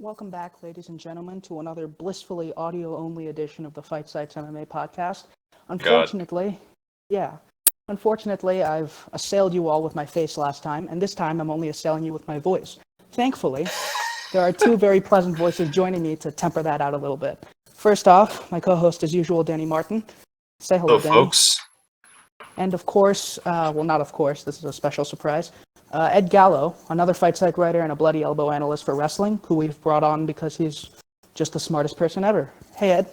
Welcome back, ladies and gentlemen, to another blissfully audio-only edition of the Fight Sites MMA podcast. God. Unfortunately, yeah, I've assailed you all with my face last time, and this time I'm only assailing you with my voice. Thankfully, there are two very pleasant voices joining me to temper that out a little bit. First off, my co-host as usual, Danny Martin. Say hello, Hello, Danny. folks. And of course, well, not of course, this is a special surprise, Ed Gallo, another fight site writer and a bloody elbow analyst for wrestling, who we've brought on because he's just the smartest person ever. Hey, Ed.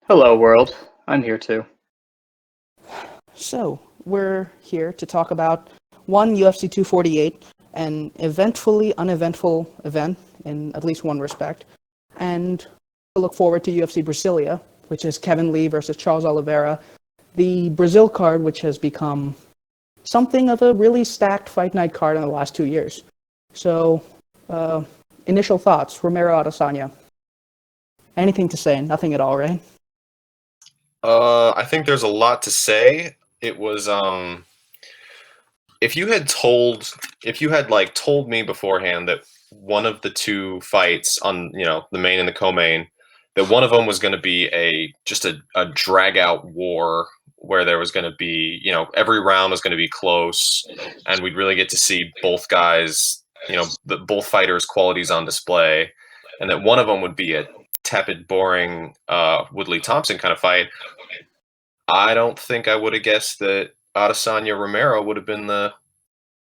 Hello, world. I'm here too. So, we're here to talk about one UFC 248, an eventfully uneventful event in at least one respect, and to look forward to UFC Brasilia, which is Kevin Lee versus Charles Oliveira, the Brazil card, which has become something of a really stacked fight night card in the last 2 years. So, initial thoughts, Romero Adesanya. Anything to say? Nothing at all, right? I think there's a lot to say. It was if you had told me beforehand that one of the two fights on, the main and the co-main, that one of them was going to be a drag out war where there was going to be, every round was going to be close and we'd really get to see both guys, both fighters' qualities on display, and that one of them would be a tepid, boring Woodley Thompson kind of fight. I don't think I would have guessed that Adesanya Romero would have been the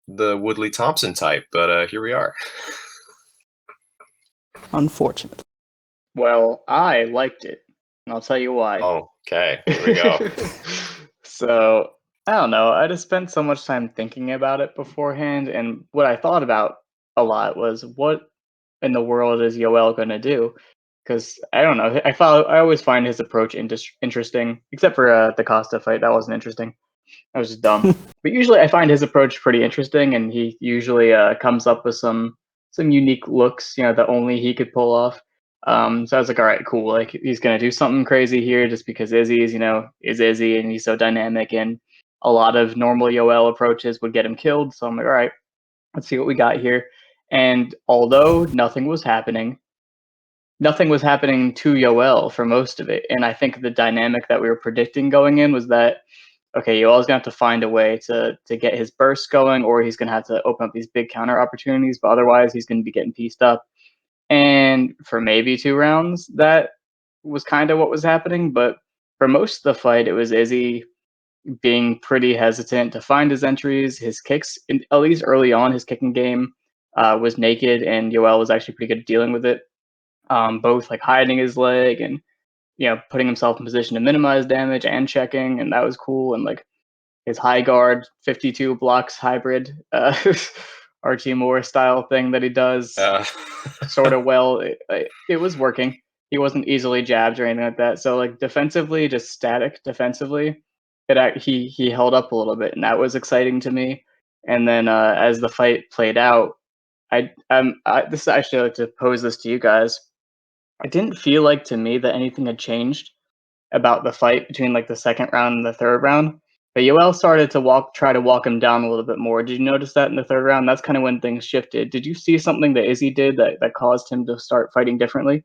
Woodley Thompson type, but here we are. Unfortunately. Well, I liked it, and I'll tell you why. Okay, here we go. So, I don't know. I just spent so much time thinking about it beforehand, and what I thought about a lot was what in the world is Yoel going to do? Because I don't know. I always find his approach interesting, except for the Costa fight. That wasn't interesting. That was just dumb. But usually, I find his approach pretty interesting, and he usually comes up with some unique looks, that only he could pull off. So I was like, all right, cool. Like he's gonna do something crazy here, just because Izzy is Izzy, and he's so dynamic, and a lot of normal Yoel approaches would get him killed. So I'm like, all right, let's see what we got here. And although nothing was happening to Yoel for most of it, and I think the dynamic that we were predicting going in was that, okay, Yoel's gonna have to find a way to get his burst going, or he's gonna have to open up these big counter opportunities, but otherwise he's gonna be getting pieced up. And for maybe 2 rounds, that was kind of what was happening. But for most of the fight, it was Izzy being pretty hesitant to find his entries. His kicks, at least early on, his kicking game was naked, and Yoel was actually pretty good at dealing with it. Both like hiding his leg and putting himself in position to minimize damage and checking, and that was cool. And like his high guard 52 blocks hybrid Archie Moore style thing that he does sort of well. It was working. He wasn't easily jabbed or anything like that. So like defensively, just static defensively, he held up a little bit, and that was exciting to me. And then as the fight played out, this is actually like to pose this to you guys. It didn't feel like to me that anything had changed about the fight between like the second round and the third round. But Yoel started to try to walk him down a little bit more. Did you notice that in the third round? That's kind of when things shifted. Did you see something that Izzy did that caused him to start fighting differently?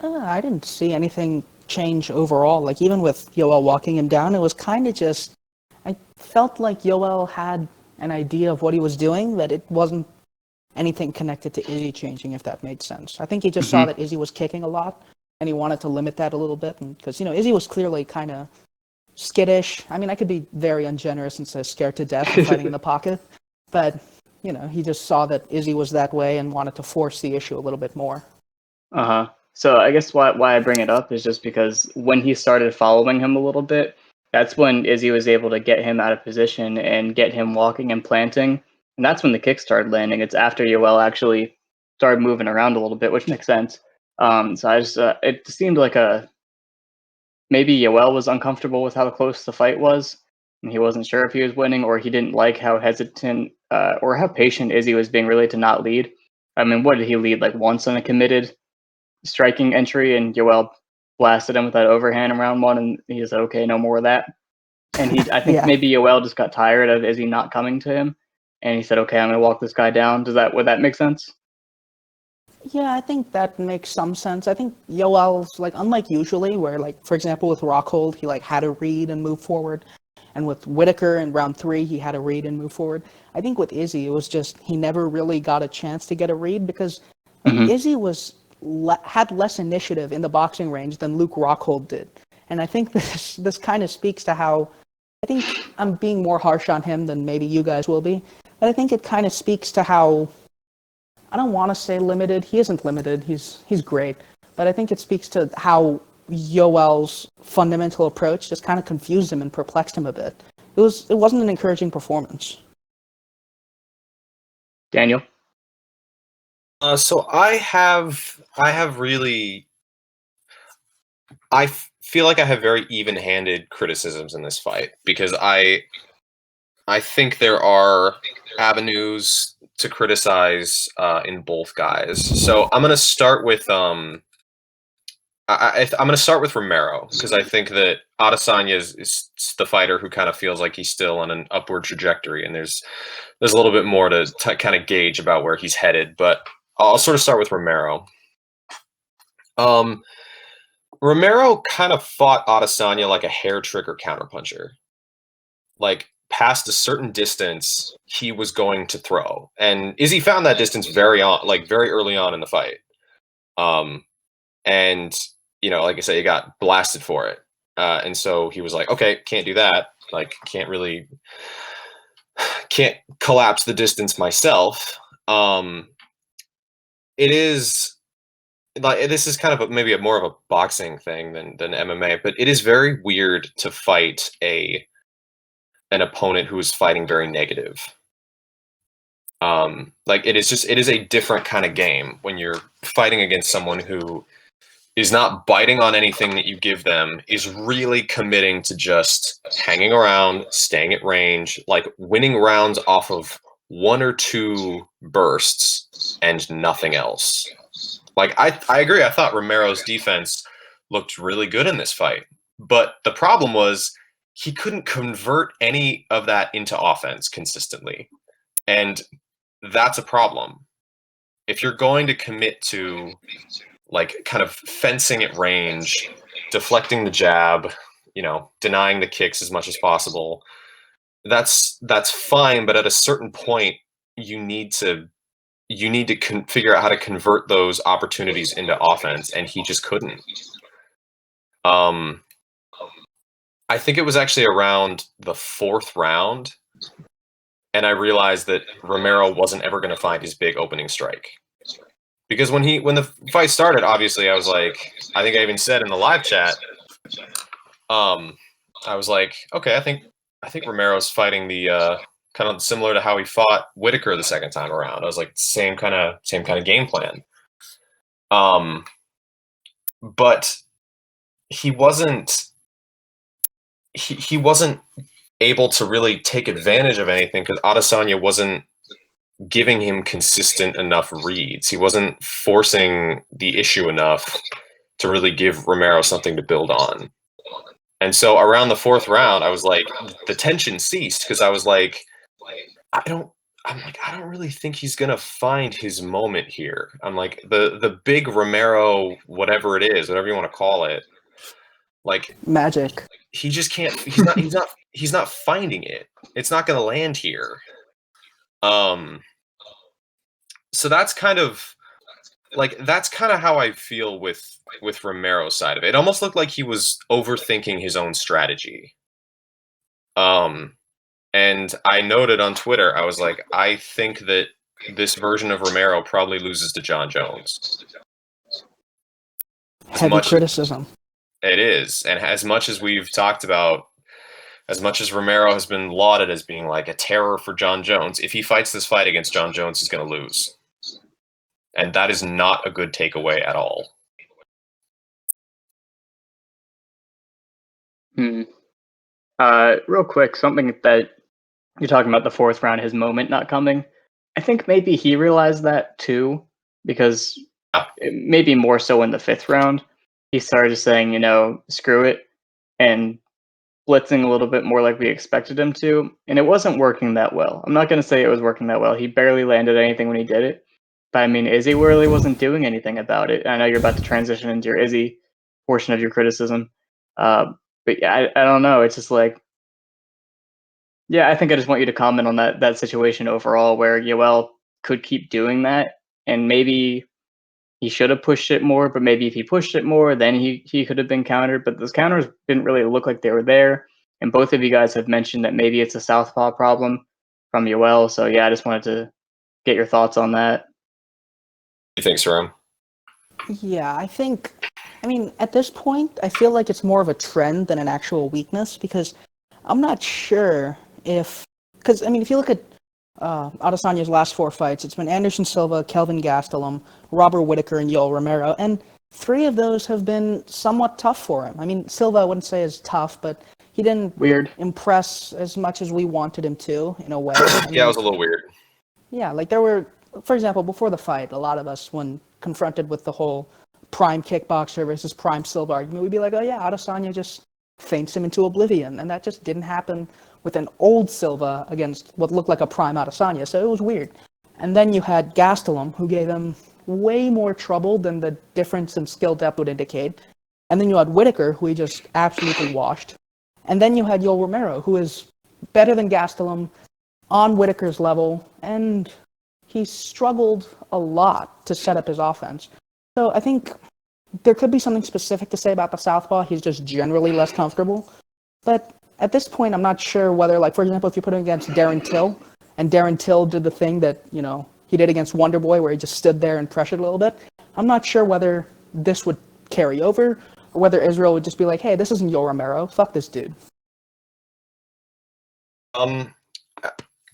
I didn't see anything change overall. Like, even with Yoel walking him down, it was kind of just, I felt like Yoel had an idea of what he was doing, that it wasn't anything connected to Izzy changing, if that made sense. I think he just saw that Izzy was kicking a lot, and he wanted to limit that a little bit. Because, Izzy was clearly kind of skittish. I mean, I could be very ungenerous and say scared to death of fighting in the pocket. But, he just saw that Izzy was that way and wanted to force the issue a little bit more. Uh-huh. So I guess why I bring it up is just because when he started following him a little bit, that's when Izzy was able to get him out of position and get him walking and planting. And that's when the kick started landing. It's after Yoel actually started moving around a little bit, which makes sense. So I just it seemed like maybe Yoel was uncomfortable with how close the fight was, and he wasn't sure if he was winning, or he didn't like how hesitant or how patient Izzy was being really to not lead. I mean, what did he lead, like once on a committed striking entry, and Yoel blasted him with that overhand in round one, and he said, okay, no more of that. And I think maybe Yoel just got tired of Izzy not coming to him, and he said, okay, I'm going to walk this guy down. Would that make sense? Yeah, I think that makes some sense. I think Yoel's like unlike usually, where like for example with Rockhold, he like had to read and move forward, and with Whitaker in round 3, he had to read and move forward. I think with Izzy, it was just he never really got a chance to get a read because I think Izzy had less initiative in the boxing range than Luke Rockhold did, and I think this kind of speaks to how I think I'm being more harsh on him than maybe you guys will be, but I think it kind of speaks to how I don't want to say limited. He isn't limited. He's great, but I think it speaks to how Yoel's fundamental approach just kind of confused him and perplexed him a bit. It wasn't an encouraging performance. Daniel? So I have really feel like I have very even-handed criticisms in this fight because I think there are avenues to criticize in both guys. So I'm gonna start with I'm gonna start with Romero because I think that Adesanya is the fighter who kind of feels like he's still on an upward trajectory, and there's a little bit more to kind of gauge about where he's headed. But I'll sort of start with Romero. Romero kind of fought Adesanya like a hair trigger counterpuncher. Like past a certain distance, he was going to throw, and Izzy found that distance very early on in the fight. And like I said, he got blasted for it, and so he was like, "Okay, can't do that. Like, can't collapse the distance myself." It is like this is kind of maybe more of a boxing thing than MMA, but it is very weird to fight an opponent who is fighting very negative. Like it is a different kind of game when you're fighting against someone who is not biting on anything that you give them, is really committing to just hanging around, staying at range, like winning rounds off of one or two bursts and nothing else. Like I agree. I thought Romero's defense looked really good in this fight, but the problem was he couldn't convert any of that into offense consistently, and that's a problem. If you're going to commit to like kind of fencing at range, deflecting the jab, denying the kicks as much as possible, that's fine. But at a certain point, you need to figure out how to convert those opportunities into offense, and he just couldn't. I think it was actually around the 4th round, and I realized that Romero wasn't ever going to find his big opening strike. Because when the fight started, obviously I was like, I think I even said in the live chat, I was like, okay, I think Romero's fighting the kind of similar to how he fought Whitaker the second time around. I was like, same kind of game plan. But he wasn't able to really take advantage of anything because Adesanya wasn't giving him consistent enough reads. He wasn't forcing the issue enough to really give Romero something to build on. And so around the 4th round, I was like, the tension ceased because I was like, I don't really think he's gonna find his moment here. I'm like, the big Romero, whatever it is, whatever you want to call it, like Magic. he just can't. He's not finding it. It's not gonna land here. So that's kind of how I feel with Romero's side of it. It almost looked like he was overthinking his own strategy. And I noted on Twitter, I was like, I think that this version of Romero probably loses to John Jones. Heavy criticism. It is, and as much as we've talked about, as much as Romero has been lauded as being like a terror for John Jones, if he fights this fight against John Jones, he's going to lose. And that is not a good takeaway at all. Real quick, something that you're talking about the 4th round, his moment not coming. I think maybe he realized that too, because maybe more so in the 5th round, he started saying, screw it, and blitzing a little bit more like we expected him to, and it wasn't working that well. I'm not going to say it was working that well. He barely landed anything when he did it, But I mean, Izzy really wasn't doing anything about it. I know you're about to transition into your Izzy portion of your criticism. But yeah, I don't know. It's just like, yeah, I think I just want you to comment on that situation overall where Yoel could keep doing that, and maybe he should have pushed it more, but maybe if he pushed it more, then he could have been countered. But those counters didn't really look like they were there. And both of you guys have mentioned that maybe it's a southpaw problem from Yoel. So yeah, I just wanted to get your thoughts on that. You think, Sriram? Yeah, I mean, at this point, I feel like it's more of a trend than an actual weakness because I'm not sure because I mean, if you look at Adesanya's last 4 fights, it's been Anderson Silva, Kelvin Gastelum, Robert Whitaker, and Yoel Romero, and 3 of those have been somewhat tough for him. I mean, Silva I wouldn't say is tough, but he didn't impress as much as we wanted him to, in a way. I mean, Yeah, it was a little weird. Yeah, like there were, for example, before the fight, a lot of us, when confronted with the whole prime kickboxer versus prime Silva argument, we'd be like, oh yeah, Adesanya just feints him into oblivion. And that just didn't happen with an old Silva against what looked like a prime Adesanya. So it was weird. And then you had Gastelum, who gave him way more trouble than the difference in skill depth would indicate. And then you had Whitaker, who he just absolutely washed. And then you had Yoel Romero, who is better than Gastelum, on Whitaker's level, and he struggled a lot to set up his offense. So I think there could be something specific to say about the southpaw. He's just generally less comfortable. But at this point, I'm not sure whether, like, for example, if you put him against Darren Till, and Darren Till did the thing that, you know, he did against Wonderboy where he just stood there and pressured a little bit, I'm not sure whether this would carry over or whether Israel would just be like, hey, this isn't Yoel Romero. Fuck this dude.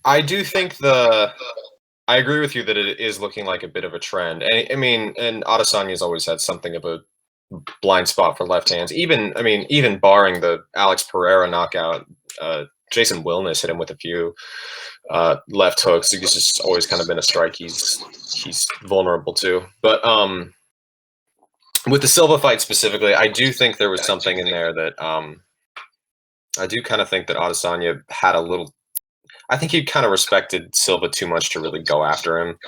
I do think I agree with you that it is looking like a bit of a trend. I mean, and Adesanya's always had something of a blind spot for left hands. Even barring the Alex Pereira knockout, Jason Wilness hit him with a few left hooks. It's just always kind of been a strike he's vulnerable to. But with the Silva fight specifically, I do think there was something in there that I do kind of think that Adesanya had a little. I think he kind of respected Silva too much to really go after him.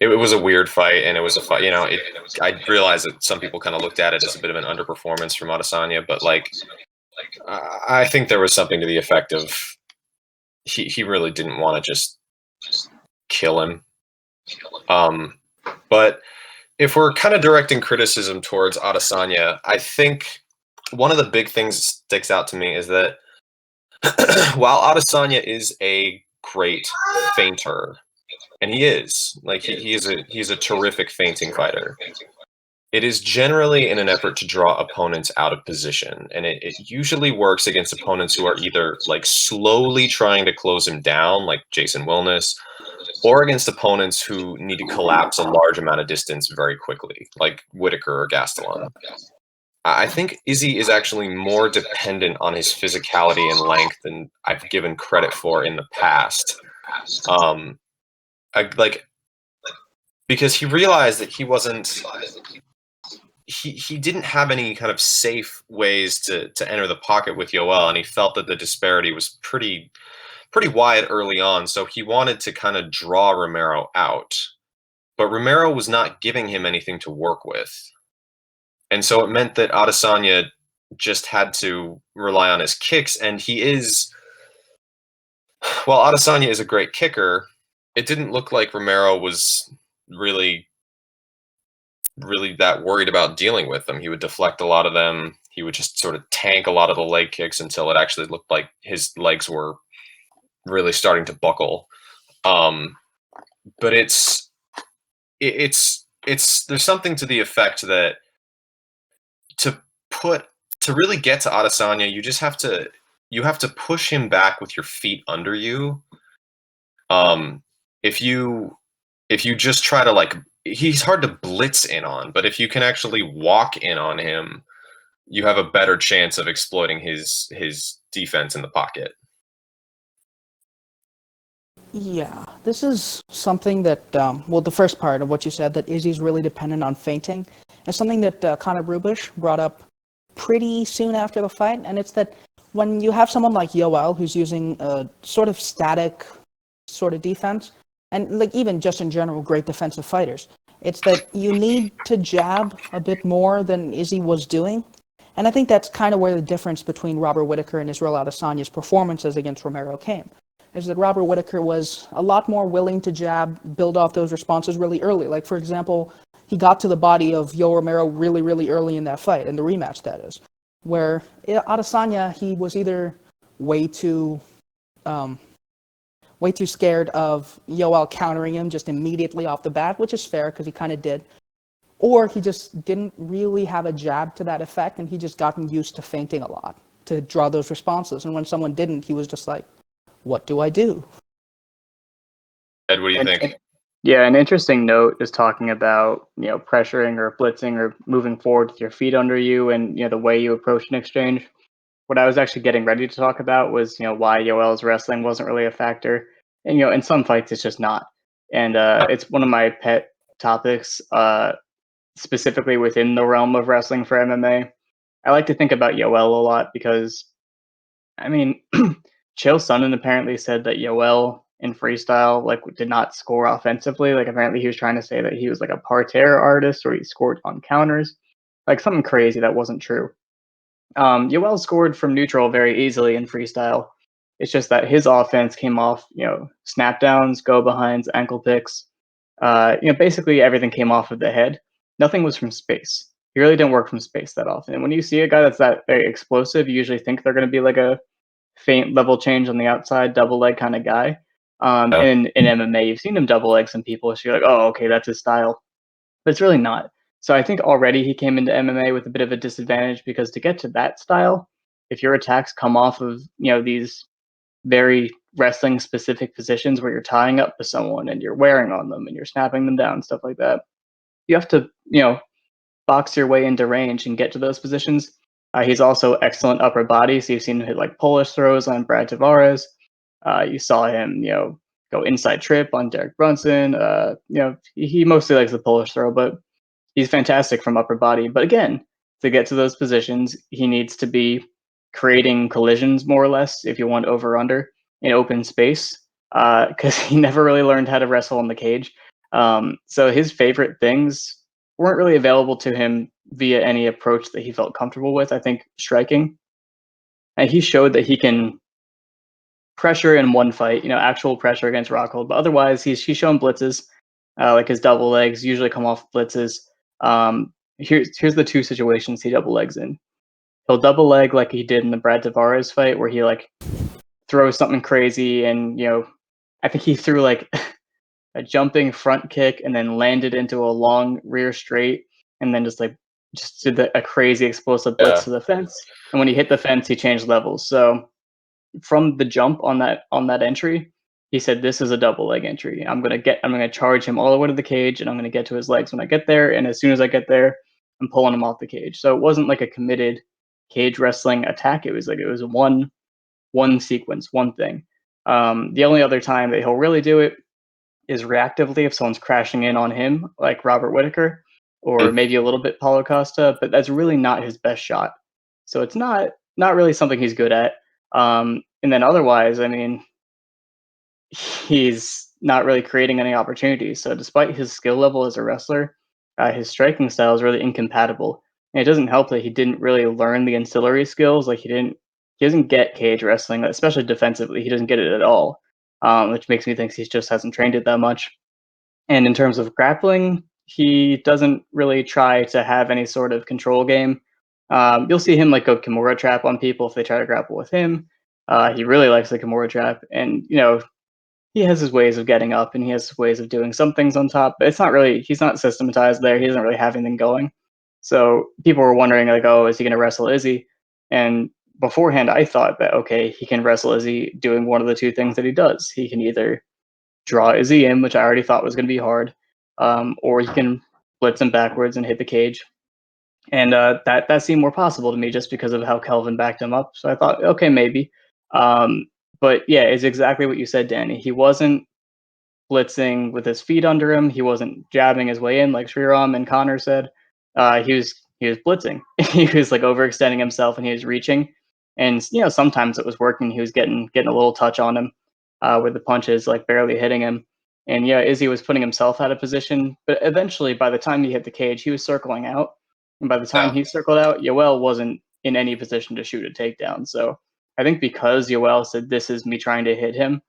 It was a weird fight, and it was a fight. You know, I realize that some people kind of looked at it as a bit of an underperformance from Adesanya, but I think there was something to the effect of he really didn't want to just kill him. But if we're kind of directing criticism towards Adesanya, I think one of the big things that sticks out to me is that while Adesanya is a great feinter, and he is he's a terrific feinting fighter, it is generally in an effort to draw opponents out of position, and it usually works against opponents who are either like slowly trying to close him down, like Jason Wilness, or against opponents who need to collapse a large amount of distance very quickly, like Whitaker or Gastelum. I think Izzy is actually more dependent on his physicality and length than I've given credit for in the past. Because he realized that he didn't have any kind of safe ways to enter the pocket with Yoel, and he felt that the disparity was pretty wide early on. So he wanted to kind of draw Romero out, but Romero was not giving him anything to work with. And so it meant that Adesanya just had to rely on his kicks, and while Adesanya is a great kicker, it didn't look like Romero was really that worried about dealing with them. He would deflect a lot of them. He would just sort of tank a lot of the leg kicks until it actually looked like his legs were really starting to buckle. But it's there's something to the effect that to really get to Adesanya, you have to push him back with your feet under you. If you just try to he's hard to blitz in on, but if you can actually walk in on him, you have a better chance of exploiting his defense in the pocket. Yeah, this is something that, the first part of what you said, that Izzy's really dependent on feinting, is something that Conor Rubish brought up pretty soon after the fight, and it's that when you have someone like Yoel who's using a sort of static sort of defense, and like even just in general, great defensive fighters. It's that you need to jab a bit more than Izzy was doing. And I think that's kind of where the difference between Robert Whittaker and Israel Adesanya's performances against Romero came. Is that Robert Whittaker was a lot more willing to jab, build off those responses really early. Like, for example, he got to the body of Yo Romero really, really early in that fight, in the rematch, that is. Where Adesanya, he was either way too scared of Yoel countering him just immediately off the bat, which is fair because he kind of did. Or he just didn't really have a jab to that effect, and he just gotten used to feinting a lot to draw those responses. And when someone didn't, he was just like, what do I do? Ed, what do you think? Yeah, an interesting note is talking about, pressuring or blitzing or moving forward with your feet under you and, the way you approach an exchange. What I was actually getting ready to talk about was, why Yoel's wrestling wasn't really a factor. And, in some fights, it's just not. And it's one of my pet topics, specifically within the realm of wrestling for MMA. I like to think about Yoel a lot because, I mean, Chael Sonnen apparently said that Yoel in freestyle did not score offensively. Like apparently he was trying to say that he was like a parterre artist or he scored on counters, like something crazy that wasn't true. Yoel scored from neutral very easily in freestyle. It's just that his offense came off, snap downs, go behinds, ankle picks. Basically everything came off of the head. Nothing was from space. He really didn't work from space that often. And when you see a guy that's that very explosive, you usually think they're going to be like a faint level change on the outside, double leg kind of guy. In MMA, you've seen him double leg some people, so you're like, oh, okay, that's his style. But it's really not. So I think already he came into MMA with a bit of a disadvantage because to get to that style, if your attacks come off of, these very wrestling specific positions where you're tying up with someone and you're wearing on them and you're snapping them down, stuff like that, you have to, box your way into range and get to those positions. He's also excellent upper body, so you've seen him hit like Polish throws on Brad Tavares. You saw him, go inside trip on Derek Brunson. He mostly likes the Polish throw, but he's fantastic from upper body. But again, to get to those positions, he needs to be creating collisions more or less if you want over under in open space because he never really learned how to wrestle in the cage. So his favorite things weren't really available to him via any approach that he felt comfortable with. I think striking. And he showed that he can pressure in one fight, actual pressure against Rockhold. But otherwise, he's shown blitzes, like his double legs usually come off blitzes. Here's the two situations he double legs in. He'll double leg like he did in the Brad Tavares fight, where he like throws something crazy, and I think he threw like a jumping front kick and then landed into a long rear straight, and then just did a crazy explosive blitz to the fence. And when he hit the fence, he changed levels. So from the jump on that entry, he said, "This is a double leg entry. I'm gonna charge him all the way to the cage, and I'm gonna get to his legs when I get there. And as soon as I get there, I'm pulling him off the cage." So it wasn't like a committed cage wrestling attack. It was one sequence, one thing. The only other time that he'll really do it is reactively if someone's crashing in on him, like Robert Whittaker, or maybe a little bit Paulo Costa, but that's really not his best shot. So it's not really something he's good at. And then otherwise, I mean, he's not really creating any opportunities. So despite his skill level as a wrestler, his striking style is really incompatible. And it doesn't help that he didn't really learn the ancillary skills. Like he doesn't get cage wrestling, especially defensively. He doesn't get it at all, which makes me think he just hasn't trained it that much. And in terms of grappling, he doesn't really try to have any sort of control game. You'll see him like go Kimura trap on people if they try to grapple with him. He really likes the Kimura trap, and he has his ways of getting up and he has ways of doing some things on top. But he's not systematized there. He doesn't really have anything going. So people were wondering like, oh, is he going to wrestle Izzy? And beforehand, I thought that okay, he can wrestle Izzy doing one of the two things that he does. He can either draw Izzy in, which I already thought was going to be hard, or he can blitz him backwards and hit the cage. And that seemed more possible to me just because of how Kelvin backed him up. So I thought, okay, maybe. But yeah, it's exactly what you said, Danny. He wasn't blitzing with his feet under him. He wasn't jabbing his way in like Sriram and Connor said. He was blitzing. He was like overextending himself and he was reaching. And sometimes it was working. He was getting a little touch on him with the punches like barely hitting him. And yeah, Izzy was putting himself out of position, but eventually, by the time he hit the cage, he was circling out. And by the time he circled out, Yoel wasn't in any position to shoot a takedown. So I think because Yoel said, "This is me trying to hit him,"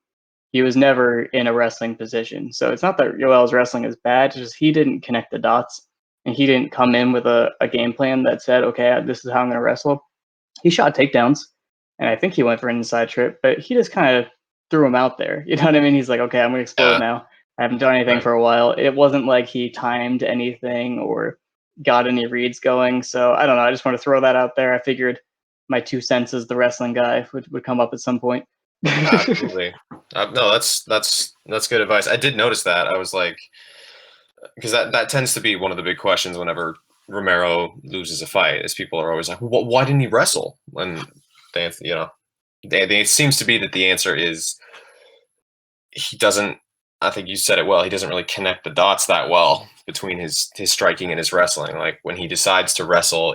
he was never in a wrestling position. So it's not that Yoel's wrestling is bad, it's just he didn't connect the dots. And he didn't come in with a game plan that said, okay, this is how I'm going to wrestle. He shot takedowns, and I think he went for an inside trip, but he just kind of threw him out there. You know what I mean? He's like, okay, I'm going to explode now. I haven't done anything for a while. It wasn't like he timed anything or got any reads going. So I don't know. I just want to throw that out there. I figured my 2 cents as the wrestling guy would come up at some point. Absolutely. No, that's good advice. I did notice that. I was like, because that tends to be one of the big questions whenever Romero loses a fight, is people are always like, why didn't he wrestle? And they, it seems to be that the answer is he doesn't. I think you said it well. He doesn't really connect the dots that well between his striking and his wrestling. Like when he decides to wrestle,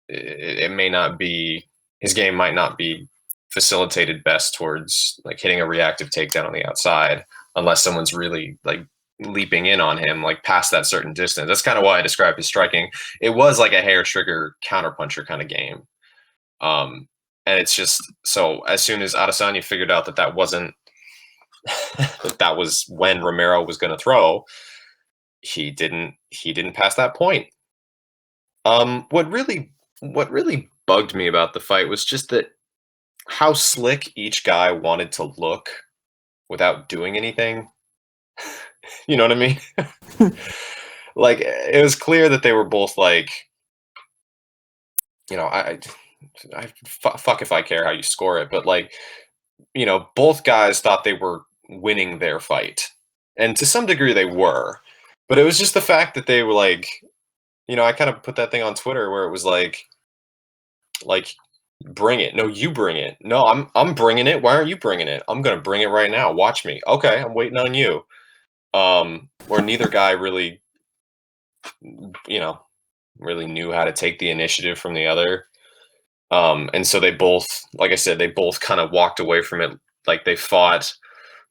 it may not be, his game might not be facilitated best towards like hitting a reactive takedown on the outside unless someone's really like leaping in on him like past that certain distance. That's kind of why I described his striking. It was like a hair trigger counterpuncher kind of game. And it's just, so as soon as Adesanya figured out that wasn't that was when Romero was going to throw, he didn't pass that point. What really bugged me about the fight was just that how slick each guy wanted to look without doing anything. You know what I mean? Like it was clear that they were both like, I fuck if I care how you score it, but like, both guys thought they were winning their fight, and to some degree they were, but it was just the fact that they were like, I kind of put that thing on Twitter where it was like bring it. No, you bring it. No, I'm bringing it. Why aren't you bringing it? I'm gonna bring it right now. Watch me. Okay, I'm waiting on you. Where neither guy really, really knew how to take the initiative from the other. And so they both, like I said, they both kind of walked away from it like they fought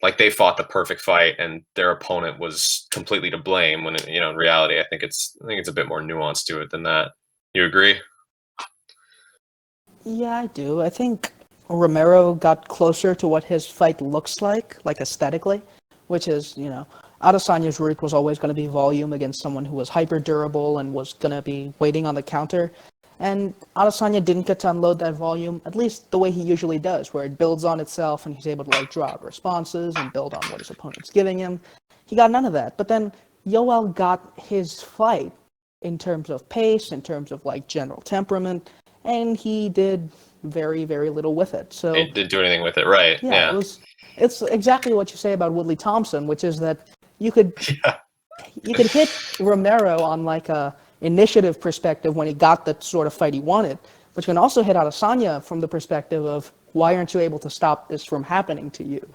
the perfect fight, and their opponent was completely to blame. When in reality, I think it's a bit more nuanced to it than that. You agree? Yeah, I do. I think Romero got closer to what his fight looks like aesthetically, which is, Adesanya's route was always going to be volume against someone who was hyper durable and was going to be waiting on the counter. And Adesanya didn't get to unload that volume, at least the way he usually does, where it builds on itself and he's able to draw out responses and build on what his opponent's giving him. He got none of that. But then Yoel got his fight in terms of pace, in terms of general temperament, and he did very, very little with it. So it didn't do anything with it, right? Yeah. It's exactly what you say about Woodley Thompson, which is that you could hit Romero on a initiative perspective when he got the sort of fight he wanted, but you can also hit Adesanya from the perspective of why aren't you able to stop this from happening to you?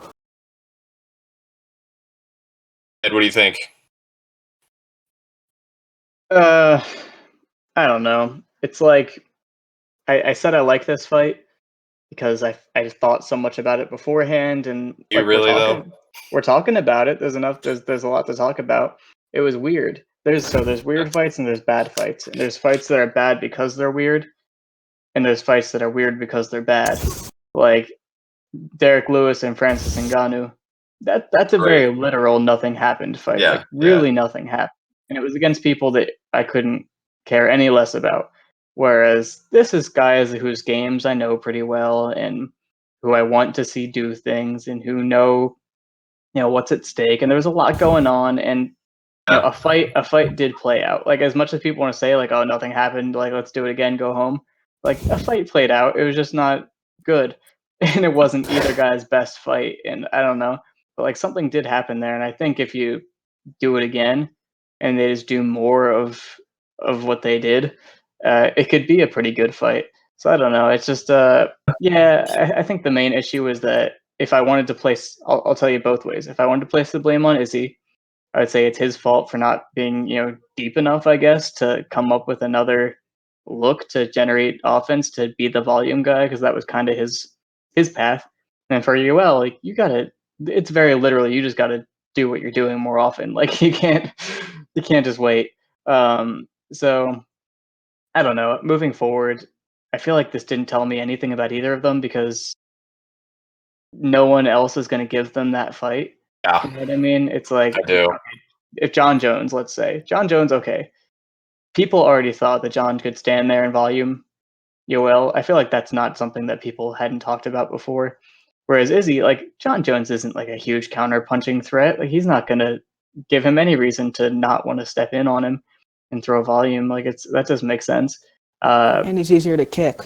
Ed, what do you think? I don't know. It's like I said I like this fight because I thought so much about it beforehand, and you really we're talking about it. There's a lot to talk about. It was weird. There's weird fights and there's bad fights. And there's fights that are bad because they're weird, and there's fights that are weird because they're bad. Like Derek Lewis and Francis Ngannou. That's a very literal nothing happened fight. Yeah, really nothing happened. And it was against people that I couldn't care any less about. Whereas this is guys whose games I know pretty well and who I want to see do things and who know what's at stake. And there was a lot going on, and a fight did play out. Like as much as people want to say oh nothing happened, let's do it again, go home. A fight played out. It was just not good. And it wasn't either guy's best fight. And I don't know. But something did happen there. And I think if you do it again and they just do more of what they did, it could be a pretty good fight. So I don't know. It's just I think the main issue is that if I wanted to place, I'll tell you both ways. If I wanted to place the blame on Izzy, I would say it's his fault for not being deep enough, I guess, to come up with another look to generate offense to be the volume guy, because that was kind of his path. And for Yoel, you gotta, it's very literally, you just gotta do what you're doing more often. Like you can't just wait. So I don't know. Moving forward, I feel like this didn't tell me anything about either of them because no one else is going to give them that fight. Yeah, You know what I mean? It's like I do. if John Jones, let's say John Jones, okay, people already thought that John could stand there in volume. Yoel, I feel like that's not something that people hadn't talked about before. Whereas Izzy, like John Jones isn't like a huge counter punching threat. Like he's not gonna give him any reason to not want to step in on him and throw volume. Like that doesn't make sense. And he's easier to kick.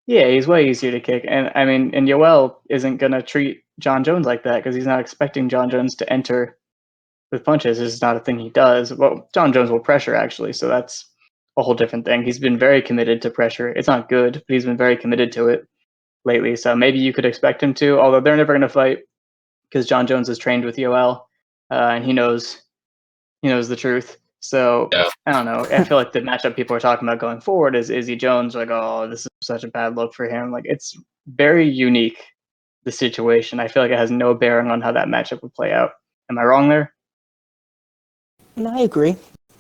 Yeah, he's way easier to kick. And I mean, and Yoel isn't gonna treat John Jones like that because he's not expecting John Jones to enter with punches. It's not a thing he does. Well, John Jones will pressure actually, so that's a whole different thing. He's been very committed to pressure. It's not good, but he's been very committed to it lately. So maybe you could expect him to, although they're never going to fight because John Jones is trained with Yoel and he knows the truth. So Yeah. I don't know. I feel like the matchup people are talking about going forward is Izzy Jones. Like, oh, this is such a bad look for him. Like, it's very unique, the situation. I feel like it has no bearing on how that matchup would play out. Am I wrong there? No, I agree.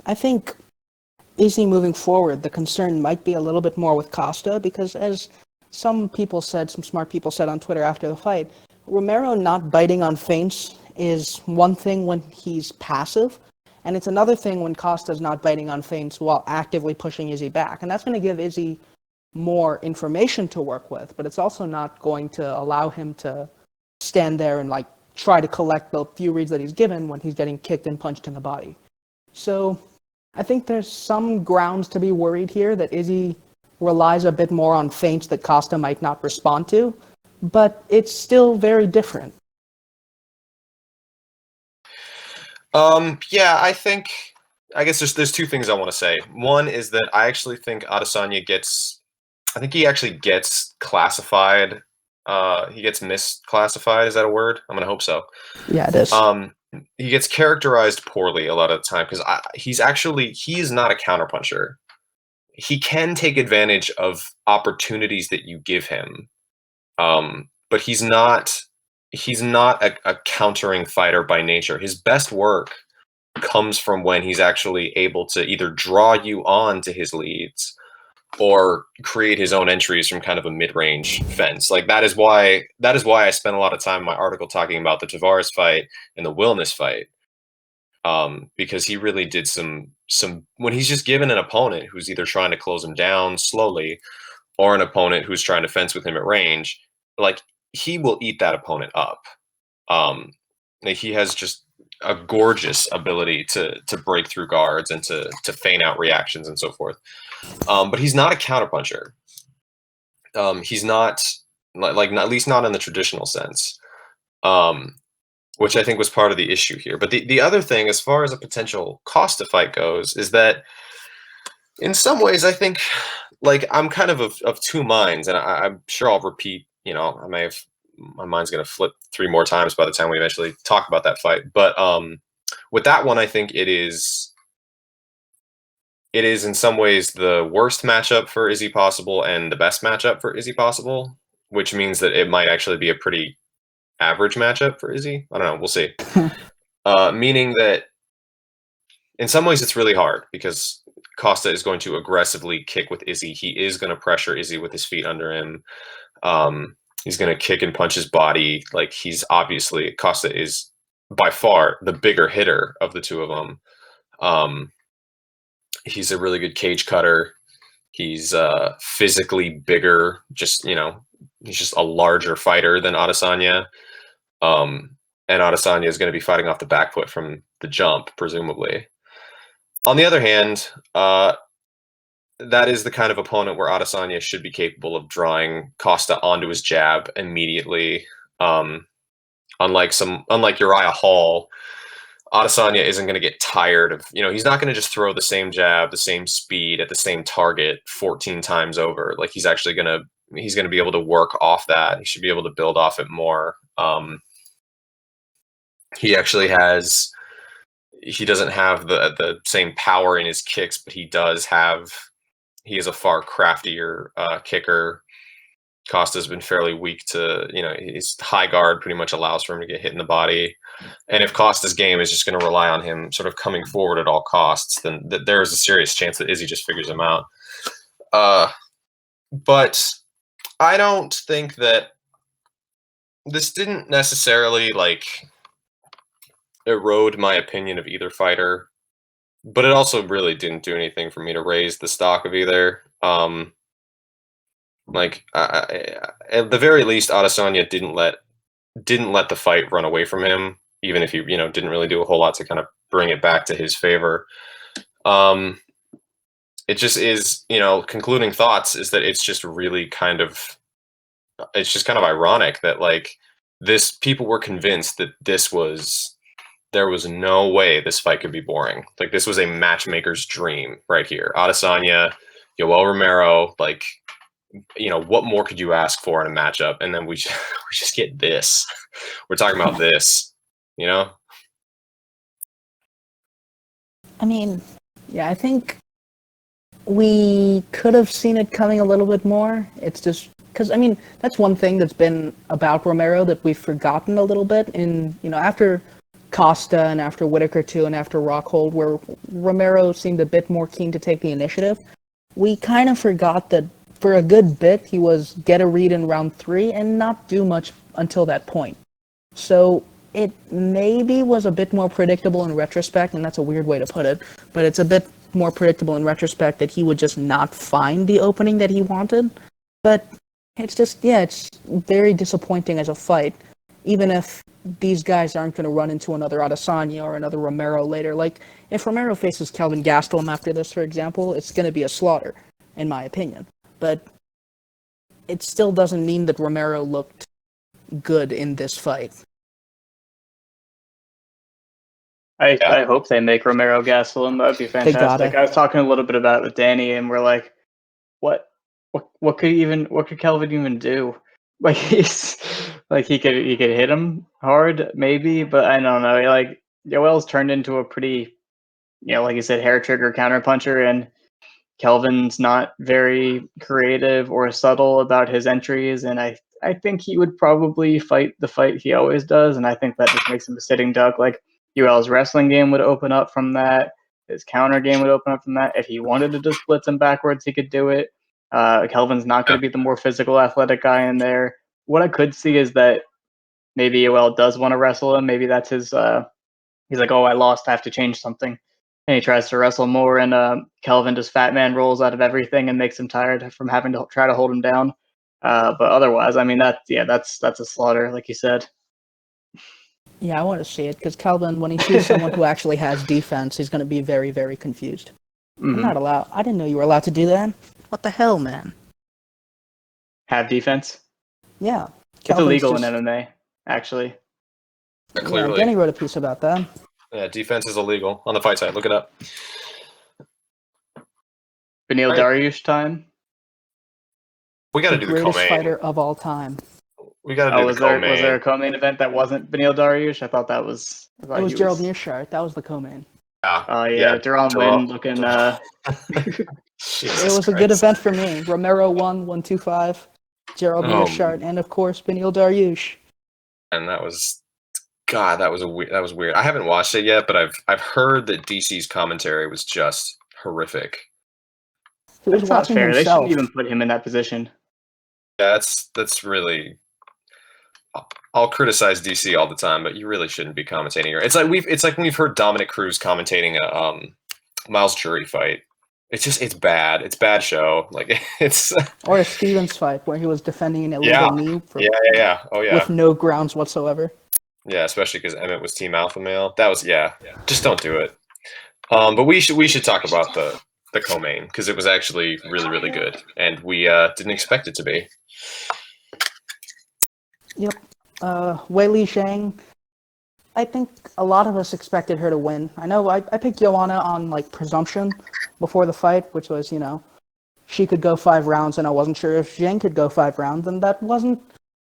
I think Izzy moving forward, the concern might be a little bit more with Costa because as some smart people said on Twitter after the fight, Romero not biting on feints is one thing when he's passive, and it's another thing when Costa's not biting on feints while actively pushing Izzy back. And that's going to give Izzy more information to work with, but it's also not going to allow him to stand there and like try to collect the few reads that he's given when he's getting kicked and punched in the body. So I think there's some grounds to be worried here that Izzy relies a bit more on feints that Costa might not respond to, but it's still very different. Yeah, I guess there's two things I want to say. One is that I actually think Adesanya he actually gets classified. He gets misclassified. Is that a word? I'm gonna hope so. Yeah, it is. He gets characterized poorly a lot of the time because he is not a counterpuncher. He can take advantage of opportunities that you give him, but he's not a countering fighter by nature. His best work comes from when he's actually able to either draw you on to his leads or create his own entries from kind of a mid-range fence. Like that is why I spent a lot of time in my article talking about the Tavares fight and the Wilness fight. Because he really did some when he's just given an opponent who's either trying to close him down slowly or an opponent who's trying to fence with him at range, like he will eat that opponent up. He has just a gorgeous ability to break through guards and to feign out reactions and so forth. But he's not a counterpuncher. He's not at least not in the traditional sense. Which I think was part of the issue here. But the other thing, as far as a potential Costa fight goes, is that in some ways I think like I'm kind of two minds, and I'm sure I'll repeat. My mind's going to flip 3 more times by the time we eventually talk about that fight. But with that one, I think it is in some ways the worst matchup for Izzy possible and the best matchup for Izzy possible, which means that it might actually be a pretty average matchup for Izzy. I don't know. We'll see. Meaning that in some ways it's really hard because Costa is going to aggressively kick with Izzy. He is going to pressure Izzy with his feet under him. He's going to kick and punch his body. Like Costa is by far the bigger hitter of the two of them. He's a really good cage cutter. He's physically bigger. He's just a larger fighter than Adesanya. And Adesanya is going to be fighting off the back foot from the jump, presumably. On the other hand, that is the kind of opponent where Adesanya should be capable of drawing Costa onto his jab immediately. Unlike Uriah Hall, Adesanya isn't going to get tired of, he's not going to just throw the same jab, the same speed at the same target 14 times over. Like he's going to be able to work off that. He should be able to build off it more. He doesn't have the same power in his kicks, but he is a far craftier kicker. Costa's been fairly weak to, his high guard pretty much allows for him to get hit in the body. And if Costa's game is just going to rely on him sort of coming forward at all costs, then there's a serious chance that Izzy just figures him out. But I don't think that this didn't necessarily erode my opinion of either fighter, but it also really didn't do anything for me to raise the stock of either. At the very least, Adesanya didn't let the fight run away from him, even if he didn't really do a whole lot to kind of bring it back to his favor. It just is, concluding thoughts is that it's just kind of ironic that people were convinced that there was no way this fight could be boring. This was a matchmaker's dream right here. Adesanya, Yoel Romero, what more could you ask for in a matchup? And then we just get this. We're talking about this, I mean, yeah, I think we could have seen it coming a little bit more. It's just because, that's one thing that's been about Romero that we've forgotten a little bit after Costa and after Whitaker too and after Rockhold, where Romero seemed a bit more keen to take the initiative. We kind of forgot that for a good bit he was get a read in round 3 and not do much until that point. So it maybe was a bit more predictable in retrospect, and that's a weird way to put it, but it's a bit more predictable in retrospect that he would just not find the opening that he wanted. But it's just, it's very disappointing as a fight, even if these guys aren't going to run into another Adesanya or another Romero later. If Romero faces Kelvin Gastelum after this, for example, it's going to be a slaughter, in my opinion. But it still doesn't mean that Romero looked good in this fight. I hope they make Romero Gastelum. That'd be fantastic. I was talking a little bit about it with Danny, and we're like, what could Kelvin even do? He's he could hit him hard maybe, but I don't know. Yoel's turned into a pretty, like you said, hair trigger counterpuncher, and Kelvin's not very creative or subtle about his entries, and I think he would probably fight the fight he always does, and I think that just makes him a sitting duck. UL's wrestling game would open up from that. His counter game would open up from that. If he wanted to just blitz him backwards, he could do it. Kelvin's not going to be the more physical, athletic guy in there. What I could see is that maybe UL does want to wrestle him. Maybe that's his. He's like, oh, I lost. I have to change something. And he tries to wrestle more, and Kelvin just fat man rolls out of everything and makes him tired from having to try to hold him down. But otherwise, that's a slaughter, like you said. Yeah, I want to see it, because Kelvin, when he sees someone who actually has defense, he's going to be very, very confused. Mm-hmm. I'm not allowed. I didn't know you were allowed to do that. What the hell, man? Have defense? Yeah. It's illegal in MMA, actually. Clearly. Yeah, Danny wrote a piece about that. Yeah, defense is illegal on the fight side. Look it up. Beneil Dariush time. We got to do the co-main. Greatest fighter of all time. We got to do the co-main. Was there a co-main event that wasn't Beneil Dariush? I thought that was. It was Gerald Mearshart. That was the co-main. Oh yeah, Deron Wynn looking. It was a good event for me. Romero won 125. Gerald Mearshart, and of course Beneil Dariush. And that was weird. I haven't watched it yet, but I've heard that DC's commentary was just horrific. He was watching fair. himself. They shouldn't even put him in that position. Yeah, that's really. I'll criticize DC all the time, but you really shouldn't be commentating here. It's like when we've heard Dominic Cruz commentating a Miles Jury fight. It's bad. It's bad show. It's or a Stevens fight where he was defending an illegal knee with no grounds whatsoever. Yeah, especially because Emmett was Team Alpha Male. That was just don't do it. But we should talk about the co-main, because it was actually really, really good, and we didn't expect it to be. Yep. Weili Zhang, I think a lot of us expected her to win. I know I picked Joanna on presumption before the fight, which was, she could go 5 rounds, and I wasn't sure if Zhang could go 5 rounds, and that wasn't...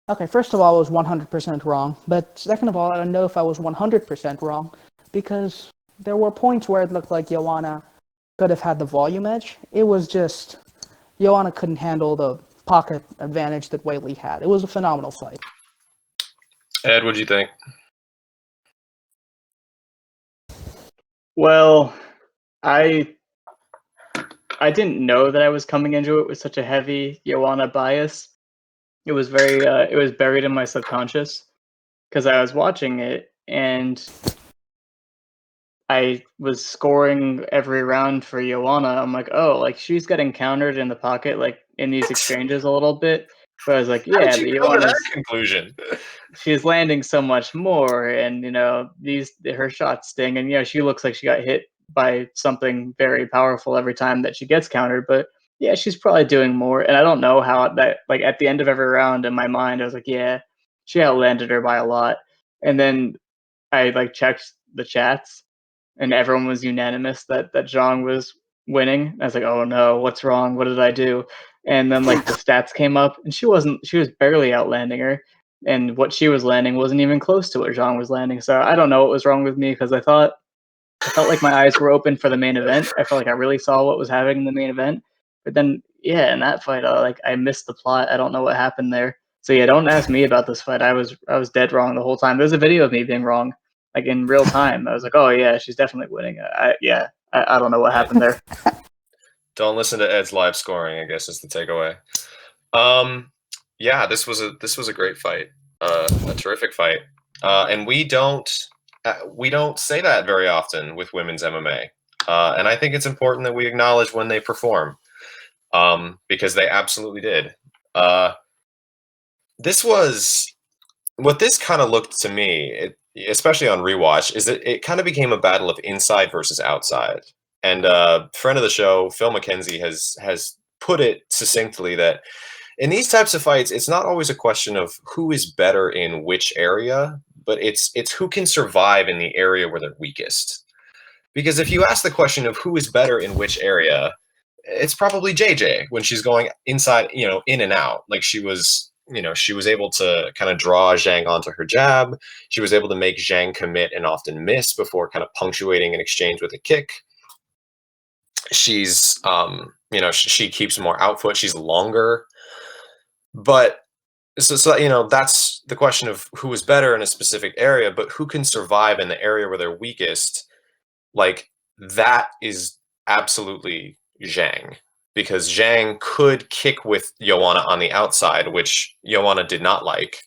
Okay, first of all, I was 100% wrong, but second of all, I don't know if I was 100% wrong, because there were points where it looked like Joanna could have had the volume edge. It was just... Joanna couldn't handle the pocket advantage that Weili had. It was a phenomenal fight. Ed, what'd you think? Well, I didn't know that I was coming into it with such a heavy Joanna bias. It was it was buried in my subconscious because I was watching it and I was scoring every round for Joanna. I'm like, oh, like she's getting countered in the pocket, like in these exchanges a little bit. But I was like, How yeah, did but you come to that Joanna's conclusion? she's landing so much more, and her shots sting, and she looks like she got hit by something very powerful every time that she gets countered. But yeah, she's probably doing more, and I don't know how that, like, at the end of every round in my mind, I was like, yeah, she outlanded her by a lot. And then I like checked the chats, and everyone was unanimous that Zhang was winning. I was like, oh no, what's wrong? What did I do? And then like the stats came up, and she was barely outlanding her, and what she was landing wasn't even close to what Zhang was landing. So I don't know what was wrong with me, because I felt like my eyes were open for the main event. I felt like I really saw what was happening in the main event. But then, yeah, in that fight, like I missed the plot. I don't know what happened there. So yeah, don't ask me about this fight. I was dead wrong the whole time. There's a video of me being wrong, like in real time. I was like, oh yeah, she's definitely winning. I don't know what happened there. Don't listen to Ed's live scoring, I guess is the takeaway. Yeah, this was a great fight, a terrific fight, and we don't say that very often with women's MMA, and I think it's important that we acknowledge when they perform, because they absolutely did. This was what this kind of looked to me, especially on rewatch, is that it kind of became a battle of inside versus outside. And friend of the show, Phil McKenzie, has put it succinctly that in these types of fights, it's not always a question of who is better in which area, but it's who can survive in the area where they're weakest. Because if you ask the question of who is better in which area, it's probably JJ when she's going inside, in and out. Like she was able to kind of draw Zhang onto her jab. She was able to make Zhang commit and often miss before kind of punctuating an exchange with a kick. She's, she keeps more output. She's longer. But so that's the question of who is better in a specific area, but who can survive in the area where they're weakest. Like that is absolutely Zhang, because Zhang could kick with Joanna on the outside, which Joanna did not like.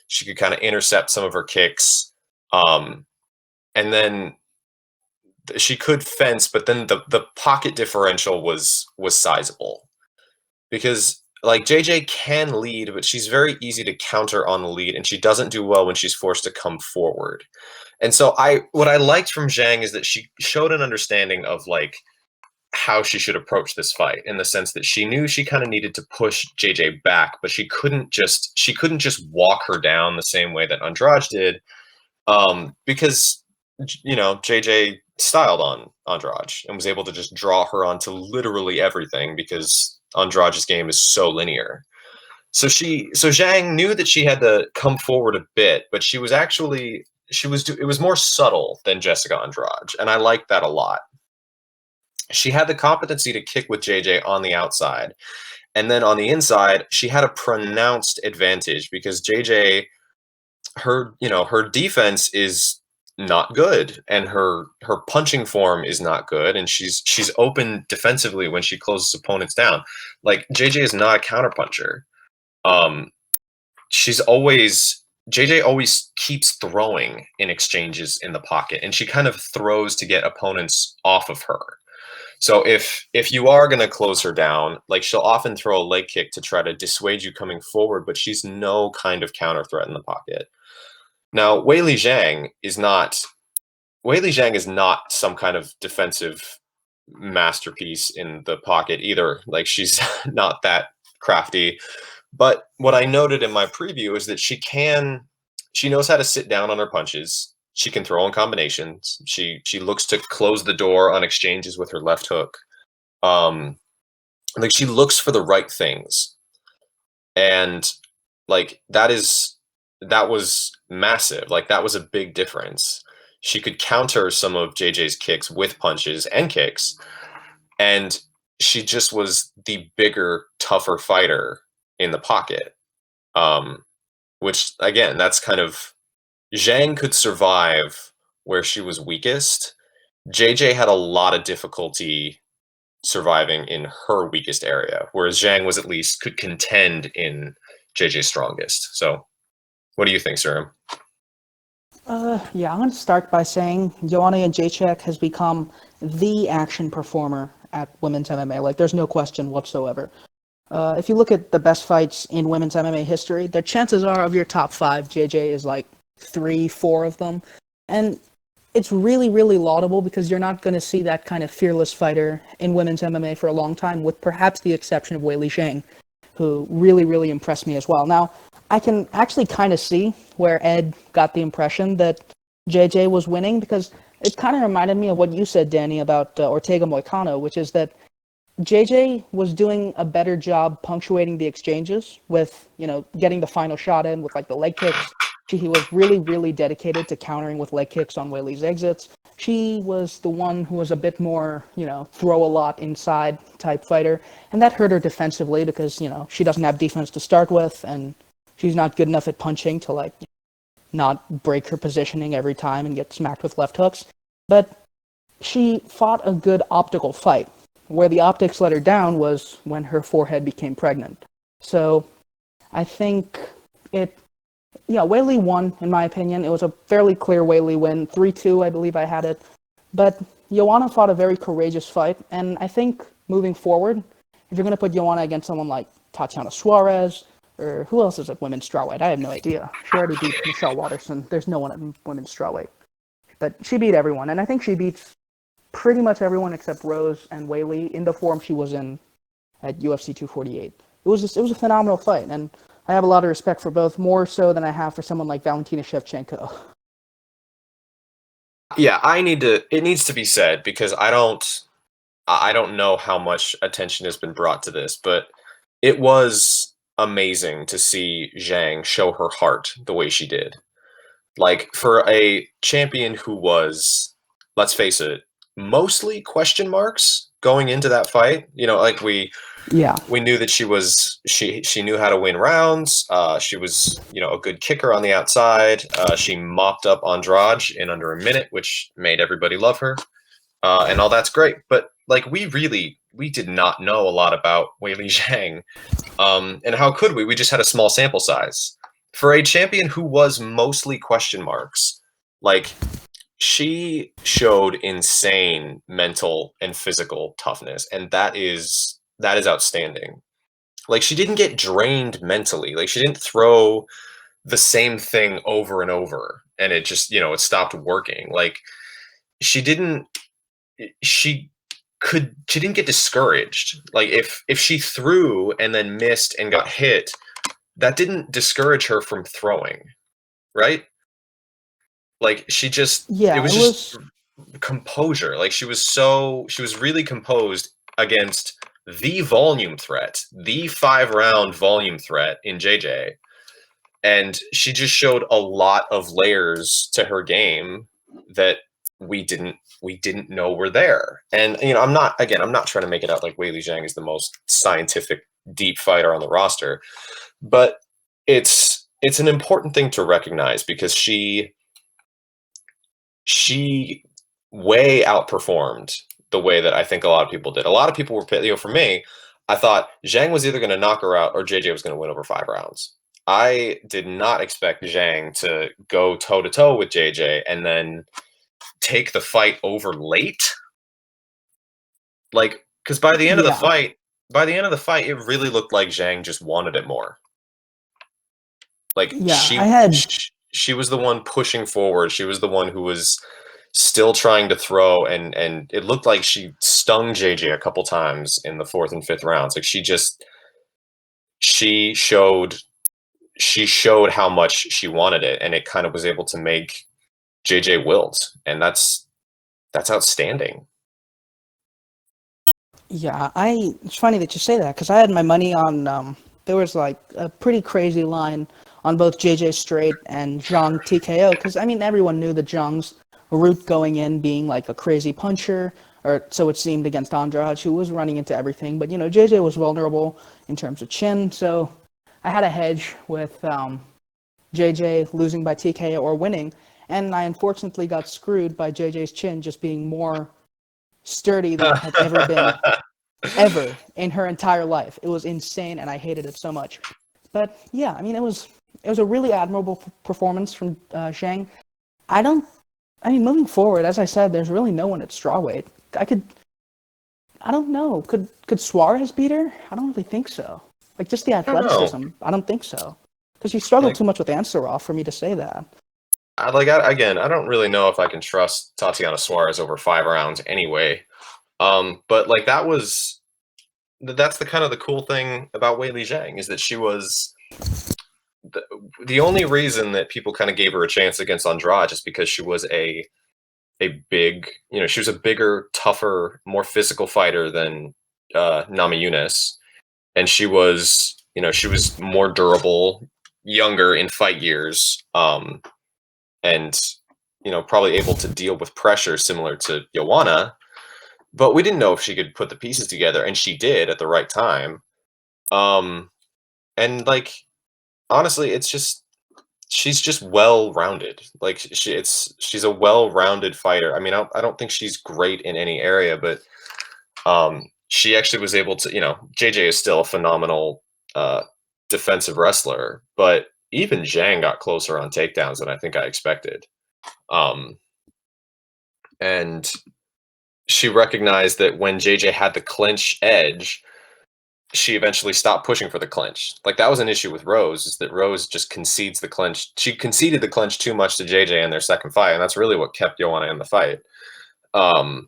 She could kind of intercept some of her kicks, and then she could fence, but then the pocket differential was sizable, because like JJ can lead, but she's very easy to counter on the lead, and she doesn't do well when she's forced to come forward. And so what I liked from Zhang is that she showed an understanding of like how she should approach this fight, in the sense that she knew she kind of needed to push JJ back, but she couldn't just walk her down the same way that Andrade did, because JJ styled on Andrade and was able to just draw her onto literally everything, because Andrade's game is so linear. So Zhang knew that she had to come forward a bit, but it was more subtle than Jessica Andrade, and I liked that a lot. She had the competency to kick with JJ on the outside, and then on the inside, she had a pronounced advantage, because JJ, her defense is not good, and her punching form is not good, and she's open defensively when she closes opponents down. Like JJ is not a counterpuncher. JJ always keeps throwing in exchanges in the pocket, and she kind of throws to get opponents off of her. So if you are going to close her down, like she'll often throw a leg kick to try to dissuade you coming forward, but she's no kind of counter threat in the pocket. Now, Weili Zhang is not some kind of defensive masterpiece in the pocket either. Like she's not that crafty. But what I noted in my preview is that she knows how to sit down on her punches. She can throw in combinations. She looks to close the door on exchanges with her left hook. Like she looks for the right things. And like that was massive. Like that was a big difference. She could counter some of JJ's kicks with punches and kicks, and she just was the bigger, tougher fighter in the pocket. Which again, that's kind of Zhang could survive where she was weakest. JJ had a lot of difficulty surviving in her weakest area, whereas Zhang was at least could contend in JJ's strongest. So, what do you think, Sriram? Yeah, I'm going to start by saying Joanna Jędrzejczyk has become the action performer at women's MMA. Like, there's no question whatsoever. If you look at the best fights in women's MMA history, the chances are of your top 5, JJ is like 3, 4 of them. And it's really, really laudable because you're not going to see that kind of fearless fighter in women's MMA for a long time, with perhaps the exception of Weili Zhang, who really, really impressed me as well. Now, I can actually kind of see where Ed got the impression that JJ was winning, because it kind of reminded me of what you said, Danny, about Ortega Moicano, which is that JJ was doing a better job punctuating the exchanges with, getting the final shot in with like the leg kicks. He was really, really dedicated to countering with leg kicks on Weili's exits. She was the one who was a bit more, throw a lot inside type fighter. And that hurt her defensively because, she doesn't have defense to start with, and she's not good enough at punching to not break her positioning every time and get smacked with left hooks. But she fought a good optical fight. Where the optics let her down was when her forehead became pregnant. So I think Weili won, in my opinion. It was a fairly clear Weili win. 3-2, I believe I had it. But Joanna fought a very courageous fight, and I think moving forward, if you're going to put Joanna against someone like Tatiana Suarez, or who else is at women's strawweight? I have no idea. She already beat Michelle Watterson. There's no one at women's strawweight. But she beat everyone, and I think she beats pretty much everyone except Rose and Weili in the form she was in at UFC 248. It was a phenomenal fight, and I have a lot of respect for both, more so than I have for someone like Valentina Shevchenko. Yeah, it needs to be said, because I don't know how much attention has been brought to this, but it was amazing to see Zhang show her heart the way she did. Like, for a champion who was, let's face it, mostly question marks going into that fight. We knew that she knew how to win rounds. She was, a good kicker on the outside. She mopped up Andrade in under a minute, which made everybody love her. And all that's great. But we did not know a lot about Weili Zhang. And how could we? We just had a small sample size. For a champion who was mostly question marks, she showed insane mental and physical toughness, and that is outstanding. She didn't get drained mentally. She didn't throw the same thing over and over and it just, it stopped working. She didn't get discouraged. If she threw and then missed and got hit, that didn't discourage her from throwing, right? It was just composure. She was really composed against the volume threat, the 5-round volume threat in JJ. And she just showed a lot of layers to her game that we didn't know were there. And I'm not trying to make it out like Weili Zhang is the most scientific deep fighter on the roster, but it's an important thing to recognize, because she way outperformed the way that I think a lot of people did. A lot of people were, for me, I thought Zhang was either going to knock her out or JJ was going to win over 5 rounds. I did not expect Zhang to go toe-to-toe with JJ and then take the fight over late. Because by the end of the fight, it really looked like Zhang just wanted it more. She was the one pushing forward. She was the one who was still trying to throw, and it looked like she stung JJ a couple times in the 4th and 5th rounds. She showed how much she wanted it, and it kind of was able to make JJ wilt, and that's outstanding. Yeah, it's funny that you say that, because I had my money on, there was a pretty crazy line on both JJ Straight and Zhang TKO, because, everyone knew that Zhang's route going in being a crazy puncher, or so it seemed against Andrade, who was running into everything. But, JJ was vulnerable in terms of chin, so I had a hedge with JJ losing by TKO or winning, and I unfortunately got screwed by JJ's chin just being more sturdy than it had ever been, ever in her entire life. It was insane, and I hated it so much. But yeah, I mean, it was a really admirable performance from Zhang. Moving forward, as I said, there's really no one at strawweight. I don't know. Could Suarez beat her? I don't really think so. Like, just the athleticism, I don't think so. Because she struggled too much with Ansarov for me to say that. Again, I don't really know if I can trust Tatiana Suarez over 5 rounds anyway. But like that's the kind of the cool thing about Weili Zhang is that she was the only reason that people kind of gave her a chance against Andrade is because she was a big, she was a bigger, tougher, more physical fighter than Namajunas, and she was more durable, younger in fight years, and probably able to deal with pressure similar to Joanna. But we didn't know if she could put the pieces together, and she did at the right time. And like honestly, she's just well-rounded. Like she's a well-rounded fighter. I mean, I don't think she's great in any area, but she actually was able to. JJ is still a phenomenal defensive wrestler, but even Zhang got closer on takedowns than I think I expected. And she recognized that when JJ had the clinch edge, she eventually stopped pushing for the clinch. Like, that was an issue with Rose, is that Rose just concedes the clinch. She conceded the clinch too much to JJ in their second fight, and that's really what kept Joanna in the fight. And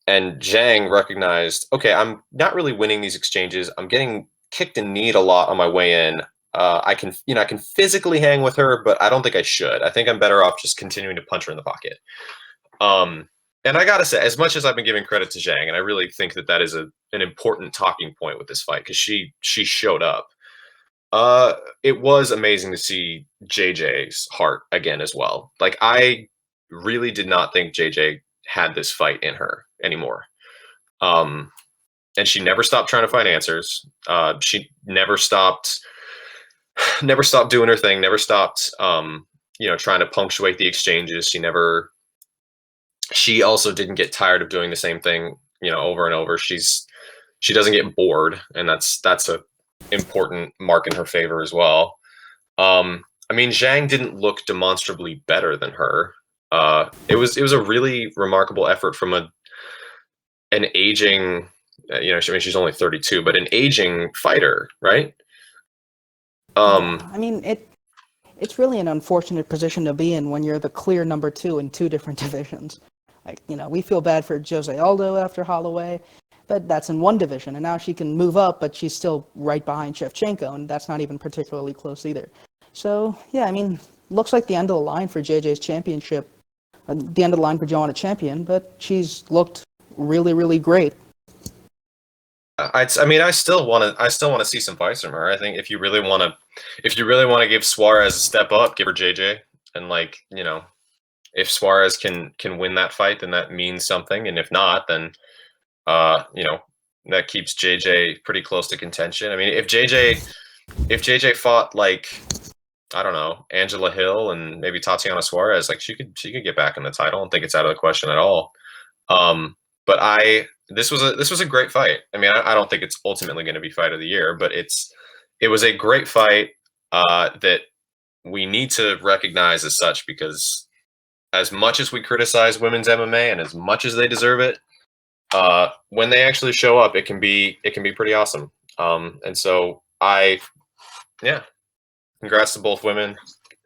Zhang recognized, okay, I'm not really winning these exchanges. I'm getting kicked and kneed a lot on my way in. I can physically hang with her, but I don't think I should. I think I'm better off just continuing to punch her in the pocket. And I gotta say, as much as I've been giving credit to Zhang, and I really think that is an important talking point with this fight because she showed up. It was amazing to see JJ's heart again as well. Like, I really did not think JJ had this fight in her anymore. And she never stopped trying to find answers. She never stopped doing her thing. Never stopped, trying to punctuate the exchanges. She also didn't get tired of doing the same thing, over and over. She doesn't get bored, and that's a important mark in her favor as well. I mean, Zhang didn't look demonstrably better than her. It was a really remarkable effort from an aging, she's only 32, but an aging fighter, right? I mean, it's really an unfortunate position to be in when you're the clear number 2 in 2 different divisions. Like, we feel bad for Jose Aldo after Holloway, but that's in one division, and now she can move up, but she's still right behind Shevchenko, and that's not even particularly close either. So, yeah, I mean, looks like the end of the line for JJ's championship, the end of the line for Joanna Champion, but she's looked really, really great. I still want to see some fights from her. I think if you really want to give Suarez a step up, give her JJ, and if Suarez can win that fight, then that means something, and if not, then that keeps JJ pretty close to contention. I mean, if JJ fought, like, I don't know, Angela Hill and maybe Tatiana Suarez, like, she could get back in the title. I don't think it's out of the question at all. But this was a great fight. I mean, I don't think it's ultimately going to be fight of the year, but it was a great fight that we need to recognize as such, because as much as we criticize women's MMA and as much as they deserve it, when they actually show up, it can be pretty awesome. And so congrats to both women.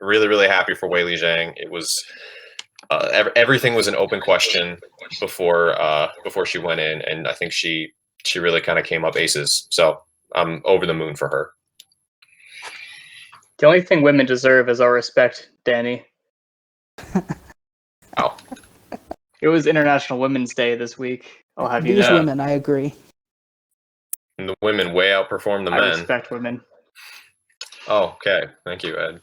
Really, really happy for Weili Zhang. It was everything was an open question before she went in, and I think she really kind of came up aces. So I'm over the moon for her. The only thing women deserve is our respect, Danny. Wow. It was International Women's Day this week. I'll have you know. These women, I agree. And the women way outperform the men. I respect women. Oh, okay. Thank you, Ed.